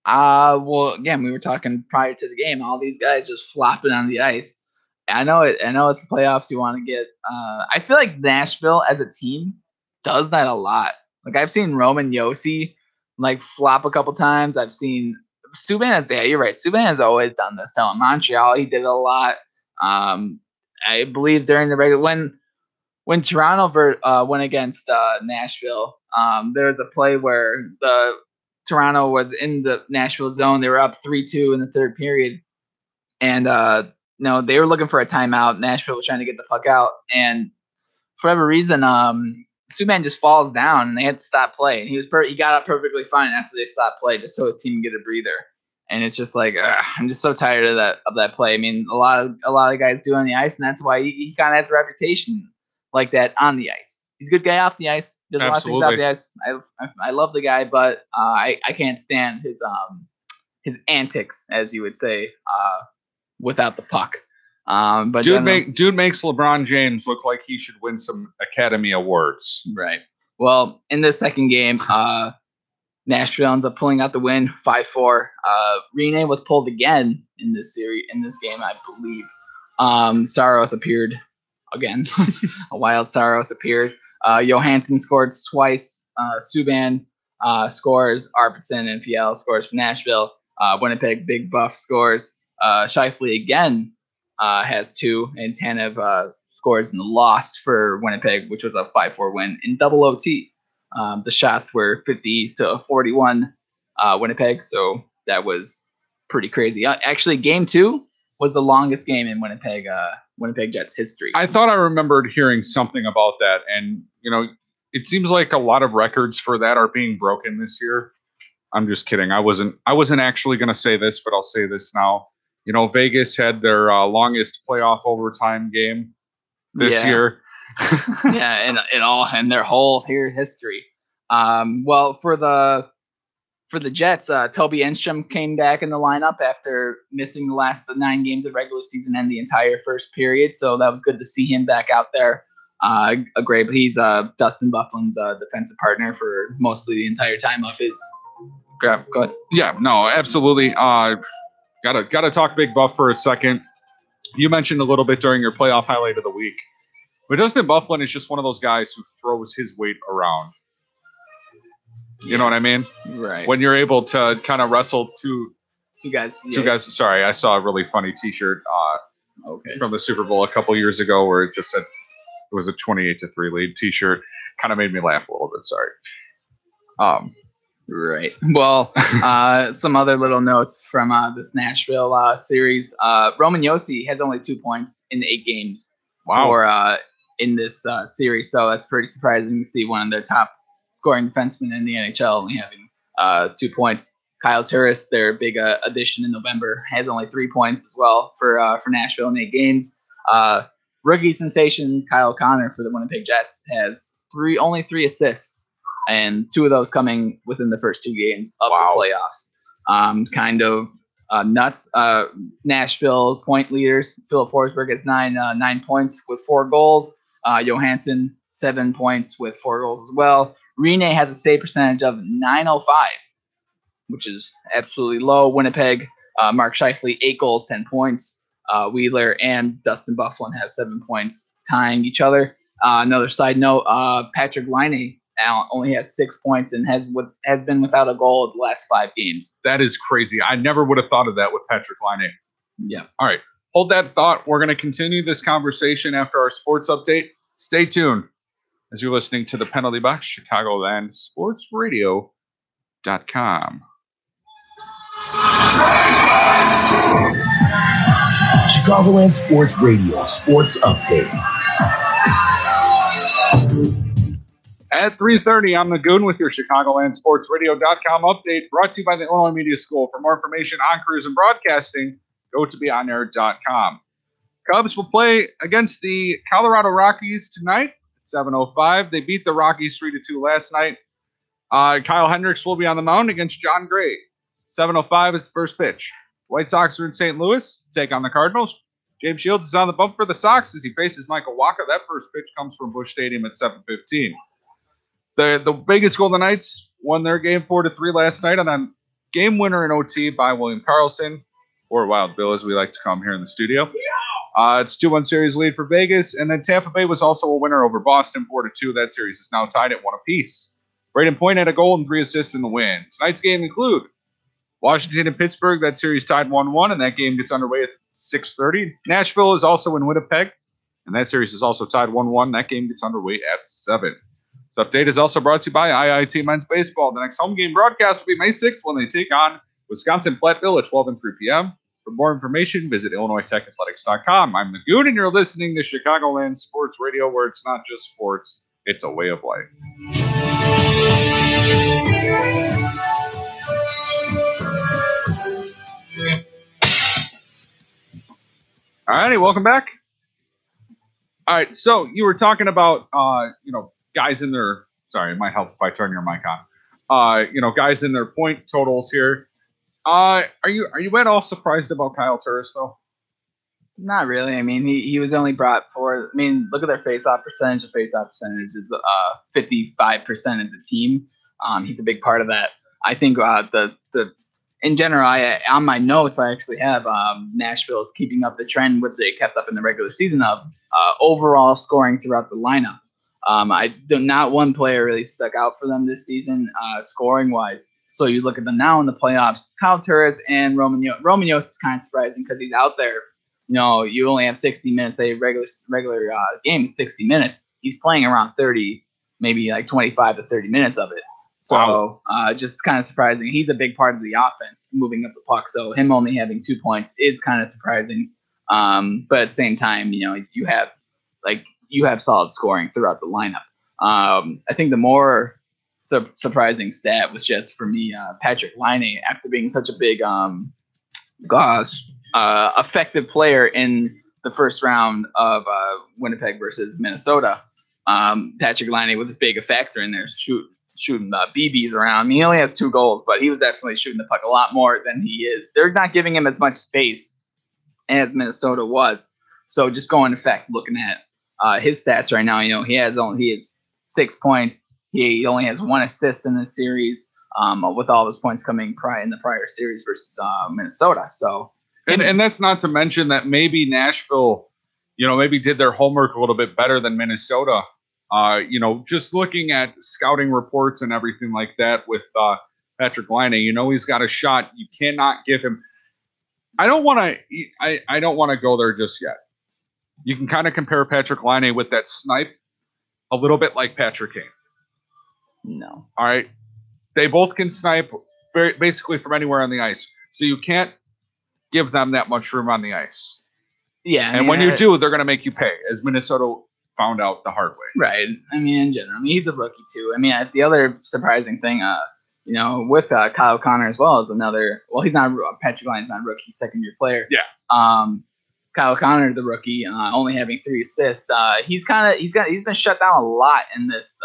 Well, again, we were talking prior to the game. All these guys just flopping on the ice. I know it's the playoffs. You want to get. I feel like Nashville as a team does that a lot. Like I've seen Roman Josi flop a couple times. I've seen Subban. Yeah, you're right. Subban has always done this. In Montreal, he did it a lot. I believe during the regular when Toronto went against Nashville, there was a play where the Toronto was in the Nashville zone. They were up 3-2 in the third period, and they were looking for a timeout. Nashville was trying to get the puck out, and for whatever reason, Subban just falls down, and they had to stop play. And he got up perfectly fine after they stopped play, just so his team can get a breather. And it's just like I'm just so tired of that play. I mean, a lot of guys do on the ice, and that's why he kind of has a reputation like that on the ice. He's a good guy off the ice. Does a lot of things off the ice. I love the guy, but I can't stand his antics, as you would say, without the puck. But dude makes LeBron James look like he should win some Academy Awards. Right. Well, in this second game, Nashville ends up pulling out the win, 5-4. Rene was pulled again in this game, I believe. Saros appeared again. A wild Saros appeared. Johansson scored twice. Subban scores. Arvidsson and Fiala scores for Nashville. Winnipeg Big Buff scores. Scheifele again has 2, and Tanev scores in the loss for Winnipeg, which was a 5-4 win in double OT. The shots were 50-41 Winnipeg, so that was pretty crazy. Actually, game 2 was the longest game in Winnipeg Jets history. I thought I remembered hearing something about that, and it seems like a lot of records for that are being broken this year. I'm just kidding. I wasn't actually going to say this, but I'll say this now. Vegas had their longest playoff overtime game this year. Yeah, and their whole history. Well, for the Jets, Toby Enstrom came back in the lineup after missing the last 9 games of regular season and the entire first period. So that was good to see him back out there. He's Dustin Byfuglien's defensive partner for mostly the entire time of his. Go ahead. Yeah, no, absolutely. Gotta talk Big Buff for a second. You mentioned a little bit during your playoff highlight of the week, but Dustin Byfuglien is just one of those guys who throws his weight around. You know what I mean? Right. When you're able to kind of wrestle two guys. Sorry, I saw a really funny T-shirt from the Super Bowl a couple years ago where it just said it was a 28-3 lead T-shirt. Kind of made me laugh a little bit. Sorry. Right. Well, some other little notes from this Nashville series. Roman Josi has only 2 points in 8 games. Wow. In this series, so that's pretty surprising to see one of their top scoring defensemen in the NHL only having 2 points. Kyle Turris, their big addition in November, has only 3 points as well for Nashville in 8 games. rookie sensation Kyle Connor for the Winnipeg Jets has only three assists, and 2 of those coming within the first 2 games of the playoffs. Kind of nuts. Nashville point leaders. Philip Forsberg has 9 points with 4 goals. Johansson 7 points with 4 goals as well. Rene has a save percentage of .905, which is absolutely low. Winnipeg, Mark Scheifele 8 goals, 10 points. Wheeler and Dustin Byfuglien have 7 points, tying each other. Another side note: Patrick Laine only has 6 points and has been without a goal the last 5 games. That is crazy. I never would have thought of that with Patrick Laine. Yeah. All right. Hold that thought. We're going to continue this conversation after our sports update. Stay tuned as you're listening to the Penalty Box, Chicagoland Sports Radio.com. Chicagoland Sports Radio Sports Update. At 3:30, I'm the Goon with your Chicagoland Sports Radio.com update, brought to you by the Illinois Media School. For more information on careers and broadcasting, go to beonair.com. Cubs will play against the Colorado Rockies tonight at 7:05. They beat the Rockies 3-2 last night. Kyle Hendricks will be on the mound against John Gray. 7:05 is the first pitch. White Sox are in St. Louis, take on the Cardinals. James Shields is on the bump for the Sox as he faces Michael Wacha. That first pitch comes from Busch Stadium at 7:15. The Vegas Golden Knights won their game 4-3 last night on a game winner in OT by William Karlsson, or Wild Bill as we like to call him here in the studio. It's 2-1 series lead for Vegas, and then Tampa Bay was also a winner over Boston 4-2. That series is now tied at 1 apiece. Braden Point had a goal and 3 assists in the win. Tonight's game include Washington and Pittsburgh. That series tied 1-1, and that game gets underway at 6:30. Nashville is also in Winnipeg, and that series is also tied 1-1. That game gets underway at 7. This update is also brought to you by IIT Men's Baseball. The next home game broadcast will be May 6th when they take on Wisconsin Platteville at 12 and 3 p.m. For more information, visit IllinoisTechAthletics.com. I'm the Goon, and you're listening to Chicagoland Sports Radio, where it's not just sports, it's a way of life. All righty, welcome back. All right, so you were talking about, guys in their, sorry, it might help if I turn your mic on. Guys in their point totals here. Are you at all surprised about Kyle Turris, though? Not really. I mean, he was only brought forward. I mean, look at their face-off percentage. The face-off percentage is 55% of the team. He's a big part of that. I think in general, on my notes, I actually have Nashville is keeping up the trend what they kept up in the regular season of overall scoring throughout the lineup. Not one player really stuck out for them this season, scoring-wise. So you look at them now in the playoffs, Kyle Turris and Romanios. Romanios is kind of surprising because he's out there. You only have 60 minutes. A regular game is 60 minutes. He's playing around 30, maybe like 25 to 30 minutes of it. So just kind of surprising. He's a big part of the offense, moving up the puck. So him only having 2 points is kind of surprising. But at the same time, you have solid scoring throughout the lineup. I think the more surprising stat was just for me, Patrick Laine, after being such a big effective player in the first round of Winnipeg versus Minnesota. Patrick Laine was a big factor in there, shooting BBs around. I mean, he only has 2 goals, but he was definitely shooting the puck a lot more than he is. They're not giving him as much space as Minnesota was. So just going to fact, looking at his stats right now, he has 6 points. He only has 1 assist in this series, with all of his points coming in the prior series versus Minnesota. So, and that's not to mention that maybe Nashville, maybe did their homework a little bit better than Minnesota. Just looking at scouting reports and everything like that with Patrick Laine, he's got a shot. You cannot give him. I don't want to go there just yet. You can kind of compare Patrick Laine with that snipe a little bit like Patrick Kane. No. All right. They both can snipe basically from anywhere on the ice. So you can't give them that much room on the ice. Yeah. And when you do, they're going to make you pay, as Minnesota found out the hard way. Right. I mean, in general, he's a rookie too. I mean, the other surprising thing, with Kyle Connor as well is another. Well, he's not Patrick Laine's not a rookie, second-year player. Yeah. Kyle Connor, the rookie, only having 3 assists. He's been shut down a lot in this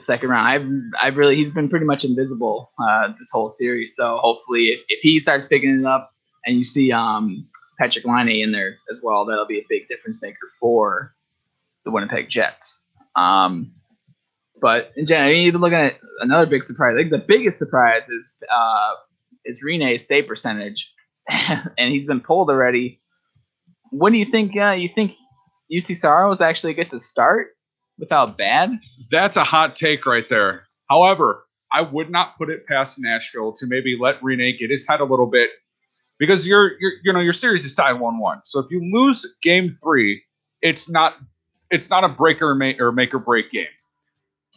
second round. He's been pretty much invisible this whole series. So hopefully, if he starts picking it up, and you see Patrick Laine in there as well, that'll be a big difference maker for the Winnipeg Jets. But in general, even looking at another big surprise, I think the biggest surprise is Rene's save percentage, and he's been pulled already. What do you think? You think UC Saros actually get to start without bad? That's a hot take right there. However, I would not put it past Nashville to maybe let Rene get his head a little bit, because your series is tied 1-1. So if you lose game 3, it's not a make or break game.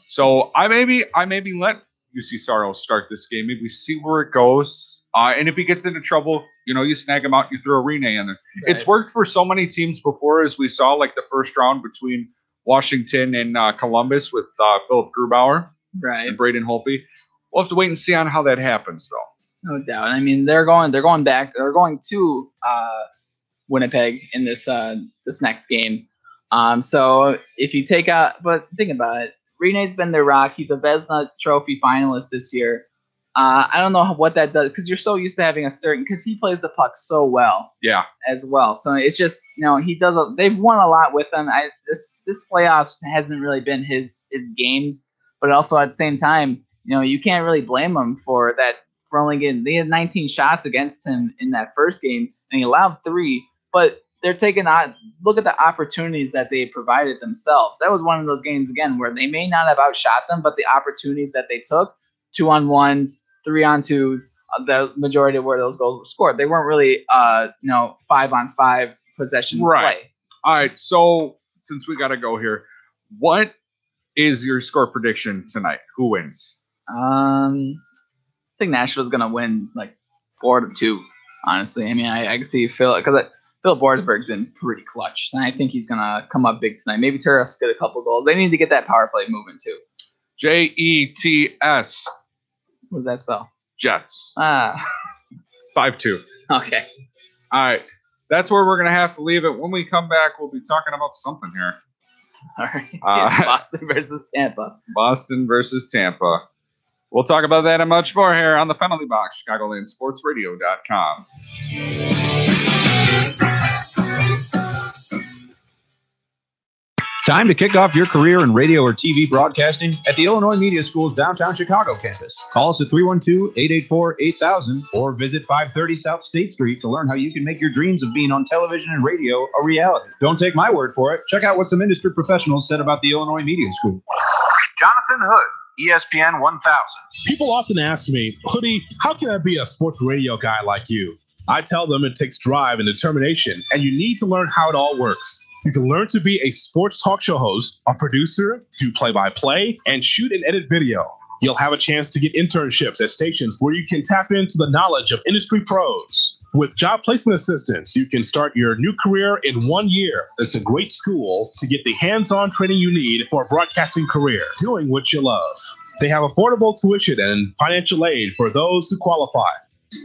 So I maybe let UC Saros start this game. Maybe see where it goes. And if he gets into trouble, you snag him out, you throw Rene in there. Right. It's worked for so many teams before, as we saw, like the first round between Washington and Columbus with Philip Grubauer, right, and Braden Holtby. We'll have to wait and see on how that happens, though. No doubt. I mean, they're going to Winnipeg in this next game. So if you take out, but think about it, Rene's been their rock. He's a Vezina Trophy finalist this year. I don't know what that does, because you're so used to having because he plays the puck so well. Yeah. As well. So it's just, he does. They've won a lot with him. This playoffs hasn't really been his games, but also at the same time, you can't really blame him for that. For only getting, they had 19 shots against him in that first game, and he allowed 3. But they're taking on. Look at the opportunities that they provided themselves. That was one of those games again where they may not have outshot them, but the opportunities that they took, 2-on-1s, 3-on-2s, the majority of where those goals were scored. They weren't really 5-on-5 possession play. All right. So since we got to go here, what is your score prediction tonight? Who wins? I think Nashville's gonna win like 4-2. Honestly, I mean, I can see Phil, because Phil Forsberg's been pretty clutch, and I think he's gonna come up big tonight. Maybe Turris get a couple goals. They need to get that power play moving too. Jets. What does that spell? Jets. 5-2. Okay. All right. That's where we're going to have to leave it. When we come back, we'll be talking about something here. All right. Boston versus Tampa. Boston versus Tampa. We'll talk about that and much more here on the Penalty Box, ChicagolandSportsRadio.com. Time to kick off your career in radio or TV broadcasting at the Illinois Media School's downtown Chicago campus. Call us at 312-884-8000 or visit 530 South State Street to learn how you can make your dreams of being on television and radio a reality. Don't take my word for it. Check out what some industry professionals said about the Illinois Media School. Jonathan Hood, ESPN 1000. People often ask me, Hoodie, how can I be a sports radio guy like you? I tell them it takes drive and determination, and you need to learn how it all works. You can learn to be a sports talk show host, a producer, do play-by-play, and shoot and edit video. You'll have a chance to get internships at stations where you can tap into the knowledge of industry pros. With job placement assistance, you can start your new career in 1 year. It's a great school to get the hands-on training you need for a broadcasting career, doing what you love. They have affordable tuition and financial aid for those who qualify.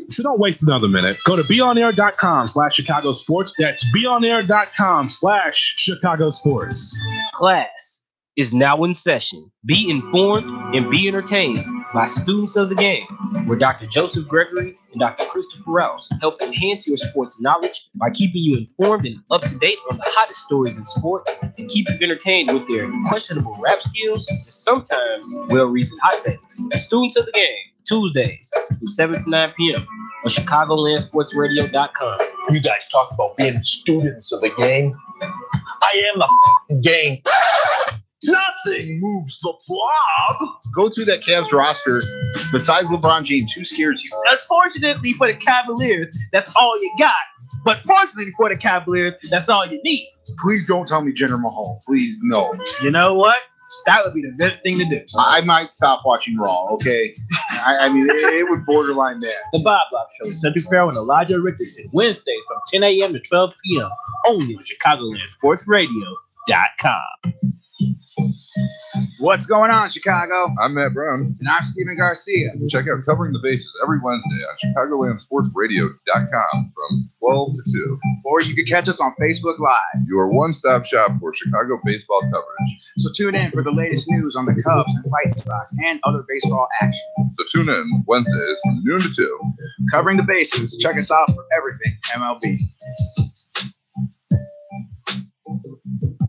So don't waste another minute. Go to beonair.com/Chicago Sports. That's beonair.com/Chicago Sports. Class is now in session. Be informed and be entertained by students of the game, where Dr. Joseph Gregory and Dr. Christopher Rouse help enhance your sports knowledge by keeping you informed and up to date on the hottest stories in sports, and keep you entertained with their questionable rap skills and sometimes well-reasoned hot takes. Students of the game, Tuesdays from 7 to 9 p.m. on ChicagolandSportsRadio.com. You guys talk about being students of the game. I am the game. Nothing moves the blob. Go through that Cavs roster. Besides LeBron James, who scares you? Unfortunately for the Cavaliers, that's all you got. But fortunately for the Cavaliers, that's all you need. Please don't tell me Jinder Mahal. Please, no. You know what? That would be the best thing to do. I might stop watching Raw, okay? I mean, it would borderline that. The Bob Show with Cedric Farrell and Elijah Richardson, Wednesdays from 10 a.m. to 12 p.m. only on ChicagolandSportsRadio.com. What's going on, Chicago? I'm Matt Brown. And I'm Steven Garcia. Check out Covering the Bases every Wednesday on ChicagolandSportsRadio.com from 12 to 2. Or you can catch us on Facebook Live. Your one-stop shop for Chicago baseball coverage. So tune in for the latest news on the Cubs and White Sox and other baseball action. So tune in Wednesdays from noon to 2. Covering the Bases. Check us out for everything MLB.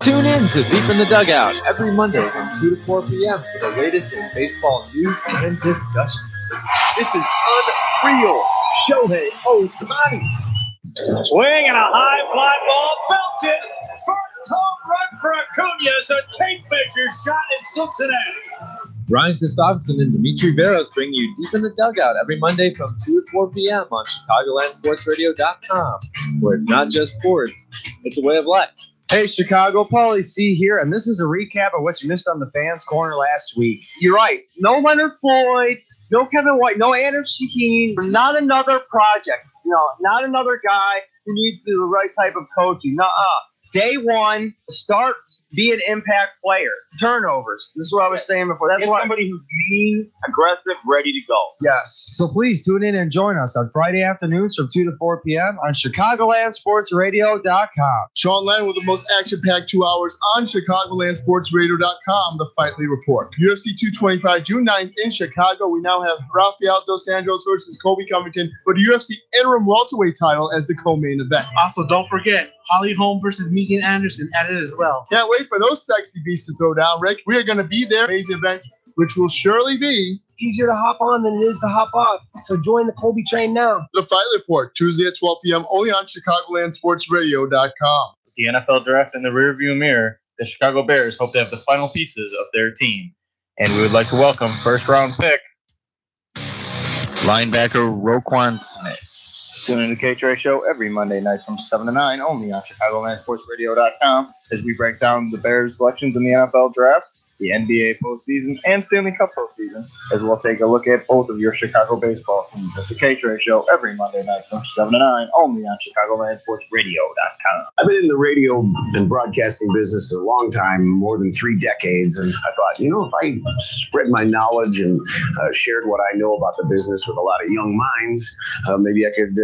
Tune in to Deep in the Dugout every Monday from 2 to 4 p.m. for the latest in baseball news and discussion. This is unreal. Shohei Ohtani. Swing and a high fly ball belted. First home run for Acuna as a tape measure shot in Cincinnati. Ryan Christopherson and Dimitri Veros bring you Deep in the Dugout every Monday from 2 to 4 p.m. on ChicagolandSportsRadio.com, where it's not just sports, it's a way of life. Hey, Chicago, Paulie C here, and this is a recap of what you missed on the Fans Corner last week. You're right. No Leonard Floyd, no Kevin White, no Andrew Shaheen, not another project. Not another guy who needs the right type of coaching. Nuh-uh. Day one, start, be an impact player. Turnovers. This is what I was saying before. That's why somebody who's mean, aggressive, ready to go. Yes. So please tune in and join us on Friday afternoons from 2 to 4 p.m. on ChicagolandSportsRadio.com. Sean Lang with the most action-packed 2 hours on ChicagolandSportsRadio.com, the Fight League Report. UFC 225, June 9th in Chicago. We now have Rafael Dos Anjos versus Kobe Covington for the UFC interim welterweight title as the co-main event. Also, don't forget, Holly Holm versus Megan Anderson added as well. Can't wait for those sexy beasts to throw down, Rick. We are going to be there. Amazing event, which will surely be... It's easier to hop on than it is to hop off. So join the Kobe train now. The Fight Report, Tuesday at 12 p.m. only on ChicagolandSportsRadio.com. With the NFL draft in the rearview mirror, the Chicago Bears hope to have the final pieces of their team. And we would like to welcome first-round pick, linebacker Roquan Smith. Tune in to the K-Trey Show every Monday night from 7 to 9 only on ChicagolandSportsRadio.com as we break down the Bears' selections in the NFL draft, the NBA postseason, and Stanley Cup postseason, as we'll take a look at both of your Chicago baseball teams. It's the K-Trey Show every Monday night from 7 to 9 only on ChicagolandSportsRadio.com. I've been in the radio and broadcasting business a long time, more than 3 decades, and I thought, if I spread my knowledge and shared what I know about the business with a lot of young minds, maybe I could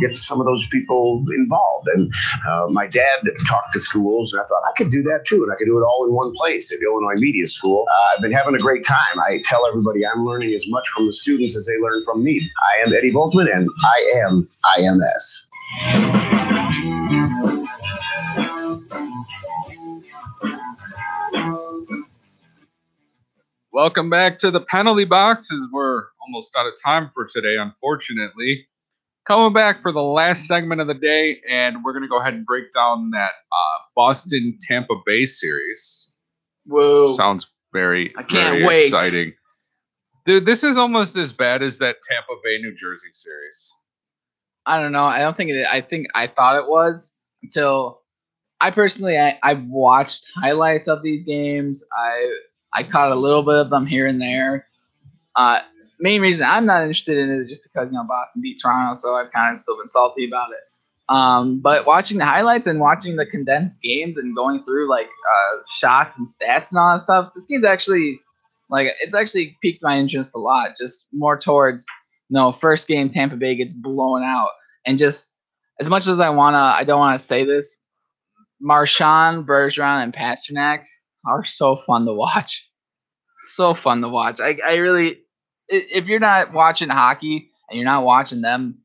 get some of those people involved. And my dad talked to schools, and I thought I could do that too, and I could do it all in one place at Illinois Media School. I've been having a great time. I tell everybody I'm learning as much from the students as they learn from me. I am Eddie Volkman, and I am IMS. Welcome back to the penalty boxes. We're almost out of time for today, unfortunately. Coming back for the last segment of the day, and we're going to go ahead and break down that Boston-Tampa Bay series. Whoa. Sounds very wait. exciting. Dude, this is almost as bad as that Tampa Bay, New Jersey series. I don't know. I don't think it. I thought it was until I personally I've watched highlights of these games. I caught a little bit of them here and there. Main reason I'm not interested in it is just because Boston beat Toronto, so I've kind of still been salty about it. But watching the highlights and watching the condensed games and going through shots and stats and all that stuff, this game's actually it's actually piqued my interest a lot. Just more towards first game Tampa Bay gets blown out, and just as much as I don't wanna say this, Marchand, Bergeron, and Pasternak are so fun to watch. So fun to watch. I really, if you're not watching hockey and you're not watching them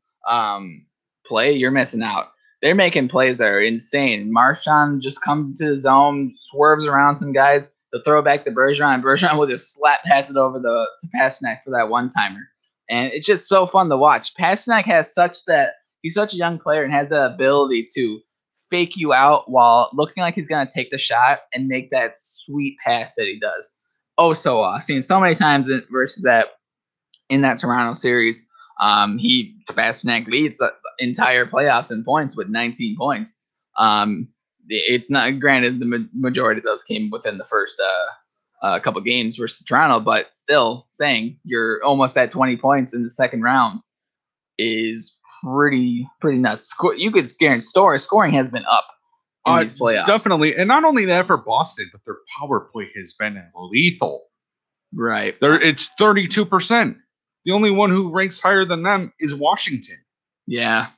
play, you're missing out. They're making plays that are insane. Marchand just comes into the zone, swerves around some guys, to throw back to Bergeron, and Bergeron will just slap pass it over to Pasternak for that one-timer. And it's just so fun to watch. Pasternak has he's such a young player and has that ability to fake you out while looking like he's going to take the shot and make that sweet pass that he does. Oh, so I've seen so many times versus that in that Toronto series. Pasternak leads the entire playoffs in points with 19 points. It's not granted the majority of those came within the first couple games versus Toronto, but still saying you're almost at 20 points in the second round is pretty nuts. You could guarantee scoring has been up in these playoffs. Definitely. And not only that for Boston, but their power play has been lethal. Right. It's 32%. The only one who ranks higher than them is Washington. Yeah.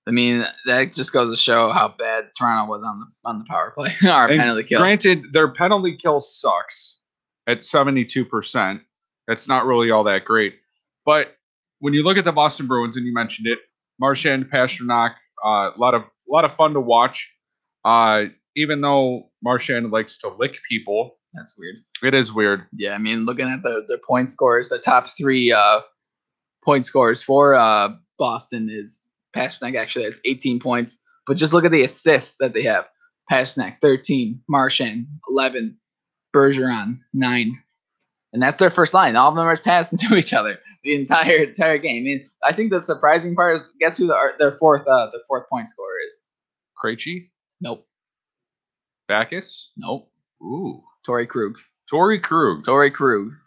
I mean, that just goes to show how bad Toronto was on the power play or penalty kill. Granted, their penalty kill sucks at 72%. That's not really all that great. But when you look at the Boston Bruins, and you mentioned it, Marchand, Pasternak, a lot of fun to watch. Even though Marchand likes to lick people. That's weird. It is weird. Yeah, I mean, looking at the point scores, the top three point scores for Boston is Pasternak actually has 18 points. But just look at the assists that they have. Pasternak, 13. Marchand, 11. Bergeron, 9. And that's their first line. All of them are passing to each other the entire game. I mean, I think the surprising part is, guess who their fourth point scorer is? Krejci? Nope. Backus? Nope. Ooh. Torrey Krug. Torrey Krug,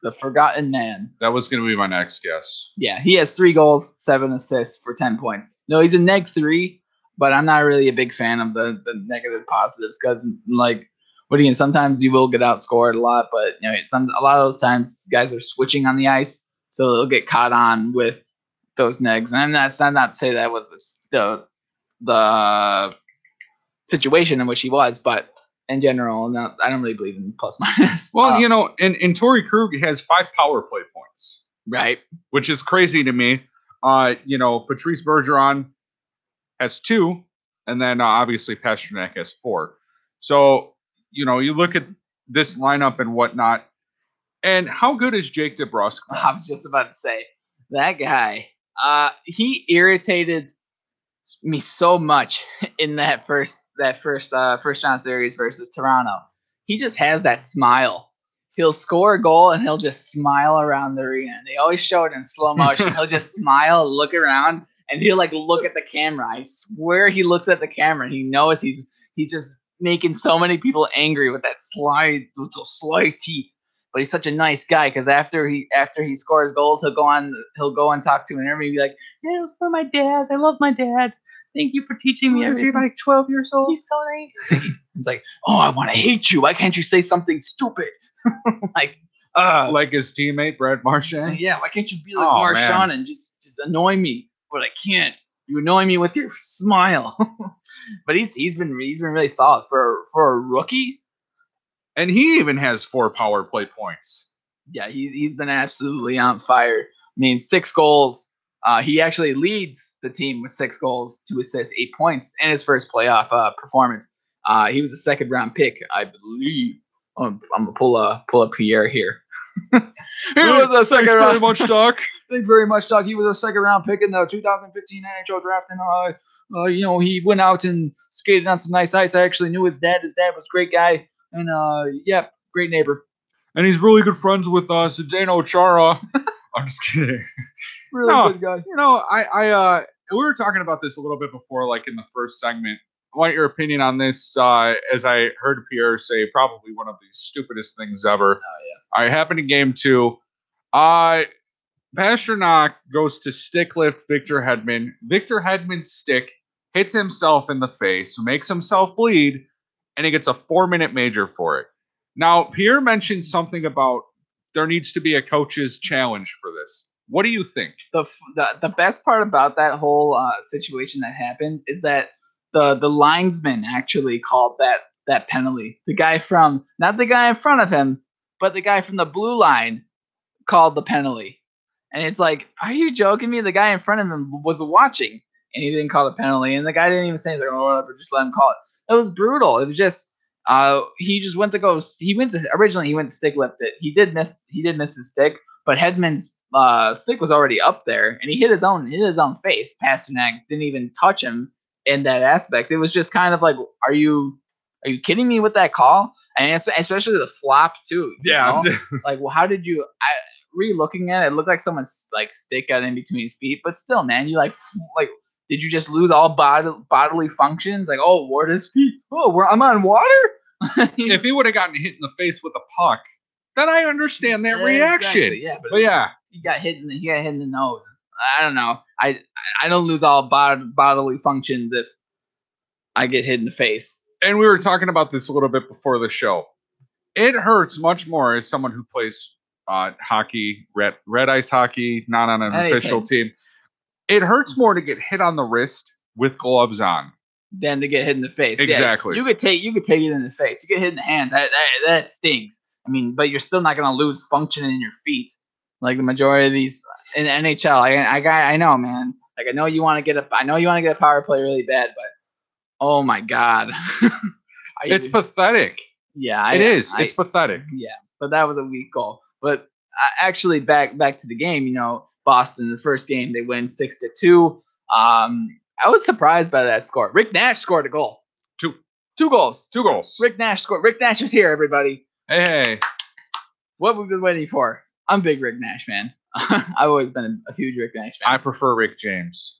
the forgotten man. That was going to be my next guess. Yeah, he has 3 goals, 7 assists for 10 points. No, he's a neg-3, but I'm not really a big fan of the negative positives because, like, what again? Sometimes you will get outscored a lot, but you know, a lot of those times guys are switching on the ice, so they'll get caught on with those negs. And I'm not to say that was the situation in which he was, but in general, no, I don't really believe in plus minus. Well, you know, and Torrey Krug has 5 power play points, right? Which is crazy to me. You know, Patrice Bergeron has 2, and then obviously Pasternak has 4. So, you know, you look at this lineup and whatnot, and how good is Jake DeBrusk? I was just about to say that guy. He irritated me so much in that first round series versus Toronto. He just has that smile. He'll score a goal and he'll just smile around the arena. They always show it in slow motion. He'll just smile, look around, and he'll like look at the camera. I swear he looks at the camera and he knows he's just making so many people angry with that sly teeth. But he's such a nice guy because after he scores goals, he'll go and talk to an interview and be like, "Yeah, it was for my dad. I love my dad. Thank you for teaching me everything." Is he like 12 years old? He's so nice. It's like, "Oh, I want to hate you. Why can't you say something stupid?" Like his teammate Brad Marchand. Yeah, why can't you be like Marchand and just annoy me? But I can't. You annoy me with your smile. But he's been really solid for a rookie. And he even has 4 power play points. Yeah, he's been absolutely on fire. I mean, 6 goals. He actually leads the team with 6 goals, 2 assists, 8 points in his first playoff performance. He was a 2nd round pick, I believe. I'm gonna pull up Pierre here. He was a second round. Very much, Doc. Thanks very much, Doc. He was a 2nd round pick in the 2015 NHL draft, and you know, he went out and skated on some nice ice. I actually knew his dad. His dad was a great guy, and yeah, great neighbor. And he's really good friends with Zdeno Chara. I'm just kidding. Really good guy. You know, I we were talking about this a little bit before, like in the first segment. I want your opinion on this. As I heard Pierre say, probably one of the stupidest things ever. Oh yeah. I happened in game 2. Pasternak goes to stick lift Victor Hedman. Victor Hedman's stick hits himself in the face, makes himself bleed, and he gets a 4-minute major for it. Now, Pierre mentioned something about there needs to be a coach's challenge for this. What do you think? The best part about that whole situation that happened is that the linesman actually called that penalty. The guy from, not the guy in front of him, but the guy from the blue line called the penalty. And it's like, are you joking me? The guy in front of him was watching, and he didn't call the penalty. And the guy didn't even say, like, "Oh, whatever, just let him call it." It was brutal. It was just, he just went to go. Originally he went to stick lift it. He did miss his stick, but Hedman's stick was already up there, and he hit his own face. Pasternak didn't even touch him in that aspect. It was just kind of like, are you kidding me with that call? And especially the flop too. Yeah. Like, well, how did you? Re-looking at it, looked like someone's like stick got in between his feet, but still, man, you like did you just lose all bodily functions? Like, oh, where his feet? Oh, I'm on water. If he would have gotten hit in the face with a puck, then I understand that reaction. Exactly, yeah, but yeah, he got hit in the nose. I don't know. I don't lose all bodily functions if I get hit in the face. And we were talking about this a little bit before the show. It hurts much more as someone who plays hockey, red ice hockey, not on an official team. It hurts more to get hit on the wrist with gloves on than to get hit in the face. Exactly. Yeah, you could take it in the face. You get hit in the hand. That stings. I mean, but you're still not going to lose function in your feet like the majority of these in the NHL. I know, man. Like I know you want to get a power play really bad, but oh my god, it's pathetic. Yeah, it is. It's pathetic. Yeah, but that was a weak goal. But actually, back to the game. You know, Boston, the first game they win 6-2. I was surprised by that score. Rick Nash scored a goal. Two goals. Rick Nash scored. Rick Nash is here, everybody. Hey. What we've been waiting for. I'm a big Rick Nash fan. I've always been a huge Rick Nash fan. I prefer Rick James.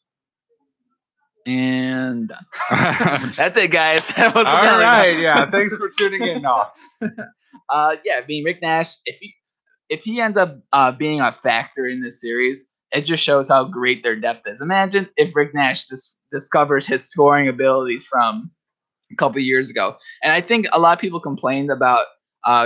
And that's it, guys. All right. Yeah. Thanks for tuning in, Knox. Yeah. I mean, Rick Nash, if he ends up being a factor in this series, it just shows how great their depth is. Imagine if Rick Nash just discovers his scoring abilities from a couple years ago. And I think a lot of people complained about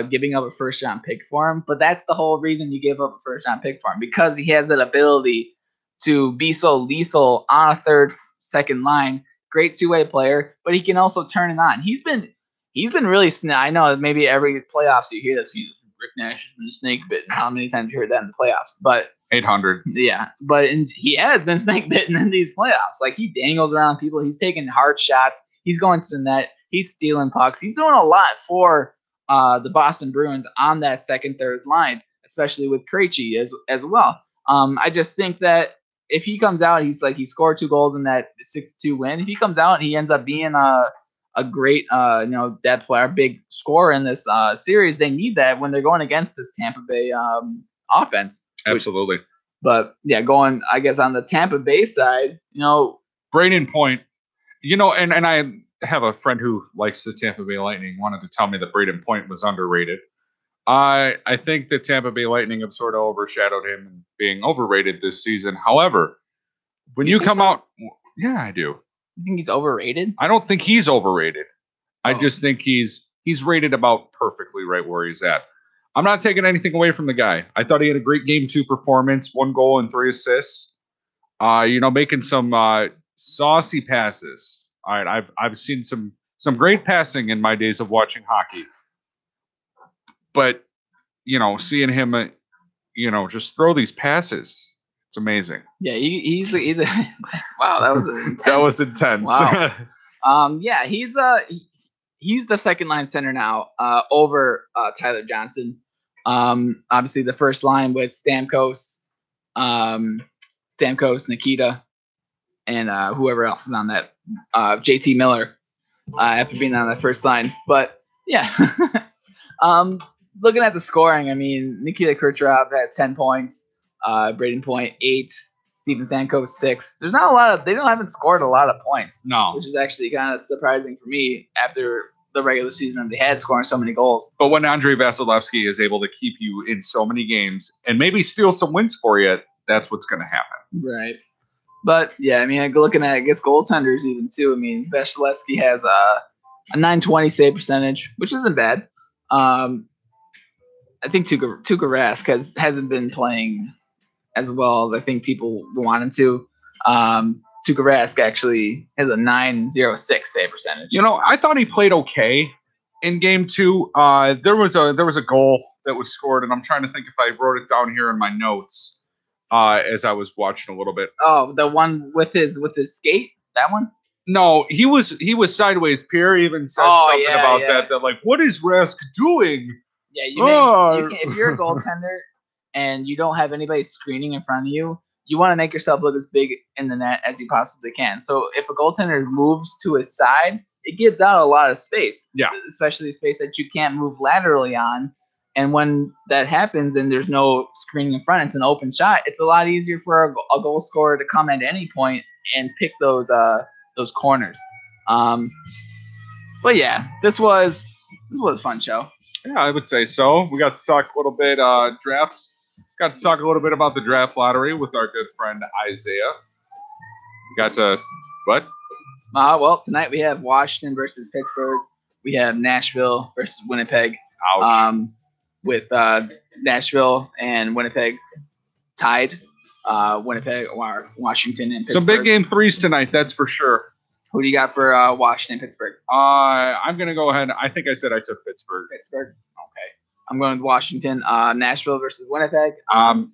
giving up a first-round pick for him, but that's the whole reason you give up a first-round pick for him, because he has that ability to be so lethal on a third, second line. Great two-way player, but he can also turn it on. He's been really I know maybe every playoffs you hear this. Rick Nash has been snake bitten. How many times you heard that in the playoffs? But 800. Yeah, but he has been snake bitten in these playoffs. Like he dangles around people. He's taking hard shots. He's going to the net. He's stealing pucks. He's doing a lot for the Boston Bruins on that second, third line, especially with Krejci as well. I just think that if he comes out, he scored 2 goals in that 6-2 win. If he comes out and he ends up being a great depth player, big scorer in this series, they need that when they're going against this Tampa Bay offense. Absolutely. But yeah, going I guess on the Tampa Bay side, Braden Point, and I have a friend who likes the Tampa Bay Lightning, wanted to tell me that Braden Point was underrated. I think the Tampa Bay Lightning have sort of overshadowed him and being overrated this season. However, when you come out, yeah, I do. You think he's overrated? I don't think he's overrated. I just think he's rated about perfectly right where he's at. I'm not taking anything away from the guy. I thought he had a great Game 2 performance, 1 goal and 3 assists. Making some saucy passes. All right, I've seen some great passing in my days of watching hockey. But, seeing him, just throw these passes, it's amazing. Yeah, he's a wow, that was intense. That was intense. Wow. Yeah, he's the second line center now, over Tyler Johnson. Obviously the first line with Stamkos, Nikita, and whoever else is on that, JT Miller, after being on that first line. But yeah, looking at the scoring, I mean, Nikita Kucherov has 10 points, Braden Point 8, Steven Stamkos 6. There's not a lot of, haven't scored a lot of points. No. Which is actually kind of surprising for me after the regular season they had scoring so many goals. But when Andrei Vasilevsky is able to keep you in so many games and maybe steal some wins for you, that's what's going to happen. Right. But yeah, I mean, looking at, I guess, goaltenders even too. I mean, Vasilevsky has a 920 save percentage, which isn't bad. I think Tuukka Rask hasn't been playing as well as I think people want him to. Tuukka Rask actually has a 906 save percentage. I thought he played okay in Game 2. There was a goal that was scored, and I'm trying to think if I wrote it down here in my notes as I was watching a little bit. Oh, the one with his skate? That one? No, he was sideways. Pierre even said something about that. That like, what is Rask doing? Yeah, you can, if you're a goaltender and you don't have anybody screening in front of you, you want to make yourself look as big in the net as you possibly can. So if a goaltender moves to his side, it gives out a lot of space. Yeah. Especially space that you can't move laterally on. And when that happens and there's no screening in front, it's an open shot. It's a lot easier for a goal scorer to come at any point and pick those corners. But yeah, this was a fun show. Yeah, I would say so. We got to talk a little bit drafts. Got to talk a little bit about the draft lottery with our good friend Isaiah. Got to what? Well, tonight we have Washington versus Pittsburgh. We have Nashville versus Winnipeg. Ouch. With Nashville and Winnipeg tied. Washington, and Pittsburgh. Some big game threes tonight, that's for sure. Who do you got for Washington, Pittsburgh? I'm going to go ahead. I think I said I took Pittsburgh. Pittsburgh? Okay. I'm going with Washington. Nashville versus Winnipeg?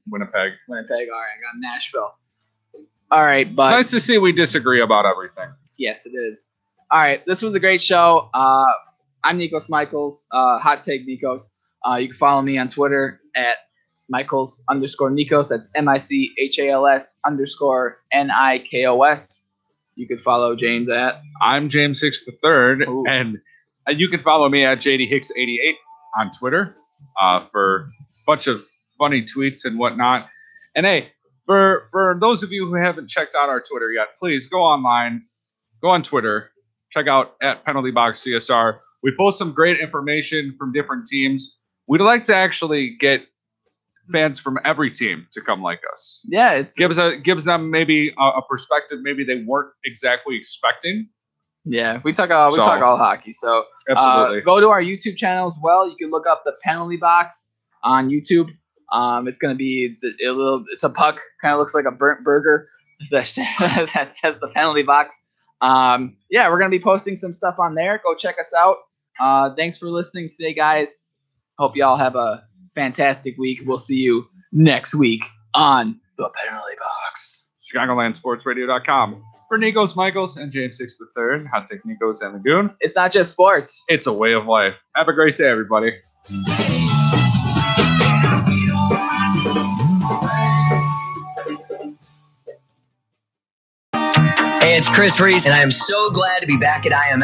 Winnipeg. Winnipeg. All right, I got Nashville. All right, but... It's nice to see we disagree about everything. Yes, it is. All right, this was a great show. I'm Nikos Michaels, Hot Take Nikos. You can follow me on Twitter at Michaels_Nikos. That's MICHALS_NIKOS. You can follow James at I'm James Hicks III, and you can follow me at JDHicks88 on Twitter for a bunch of funny tweets and whatnot. And hey, for those of you who haven't checked out our Twitter yet, please go online, go on Twitter, check out at Penalty Box CSR. We post some great information from different teams. We'd like to actually get fans from every team to come like us. Yeah, it gives them maybe a perspective maybe they weren't exactly expecting. Yeah, we talk all hockey. So absolutely, go to our YouTube channel as well. You can look up the Penalty Box on YouTube. It's gonna be it's a puck, kind of looks like a burnt burger that says the Penalty Box. Yeah, we're gonna be posting some stuff on there. Go check us out. Thanks for listening today, guys. Hope y'all have a fantastic week. We'll see you next week on the Penalty Box. ChicagolandSportsRadio.com. For Nikos Michaels and James Hicks III, Hot Take Nikos and the Goon. It's not just sports. It's a way of life. Have a great day, everybody. Hey, it's Chris Reese, and I am so glad to be back at IMS.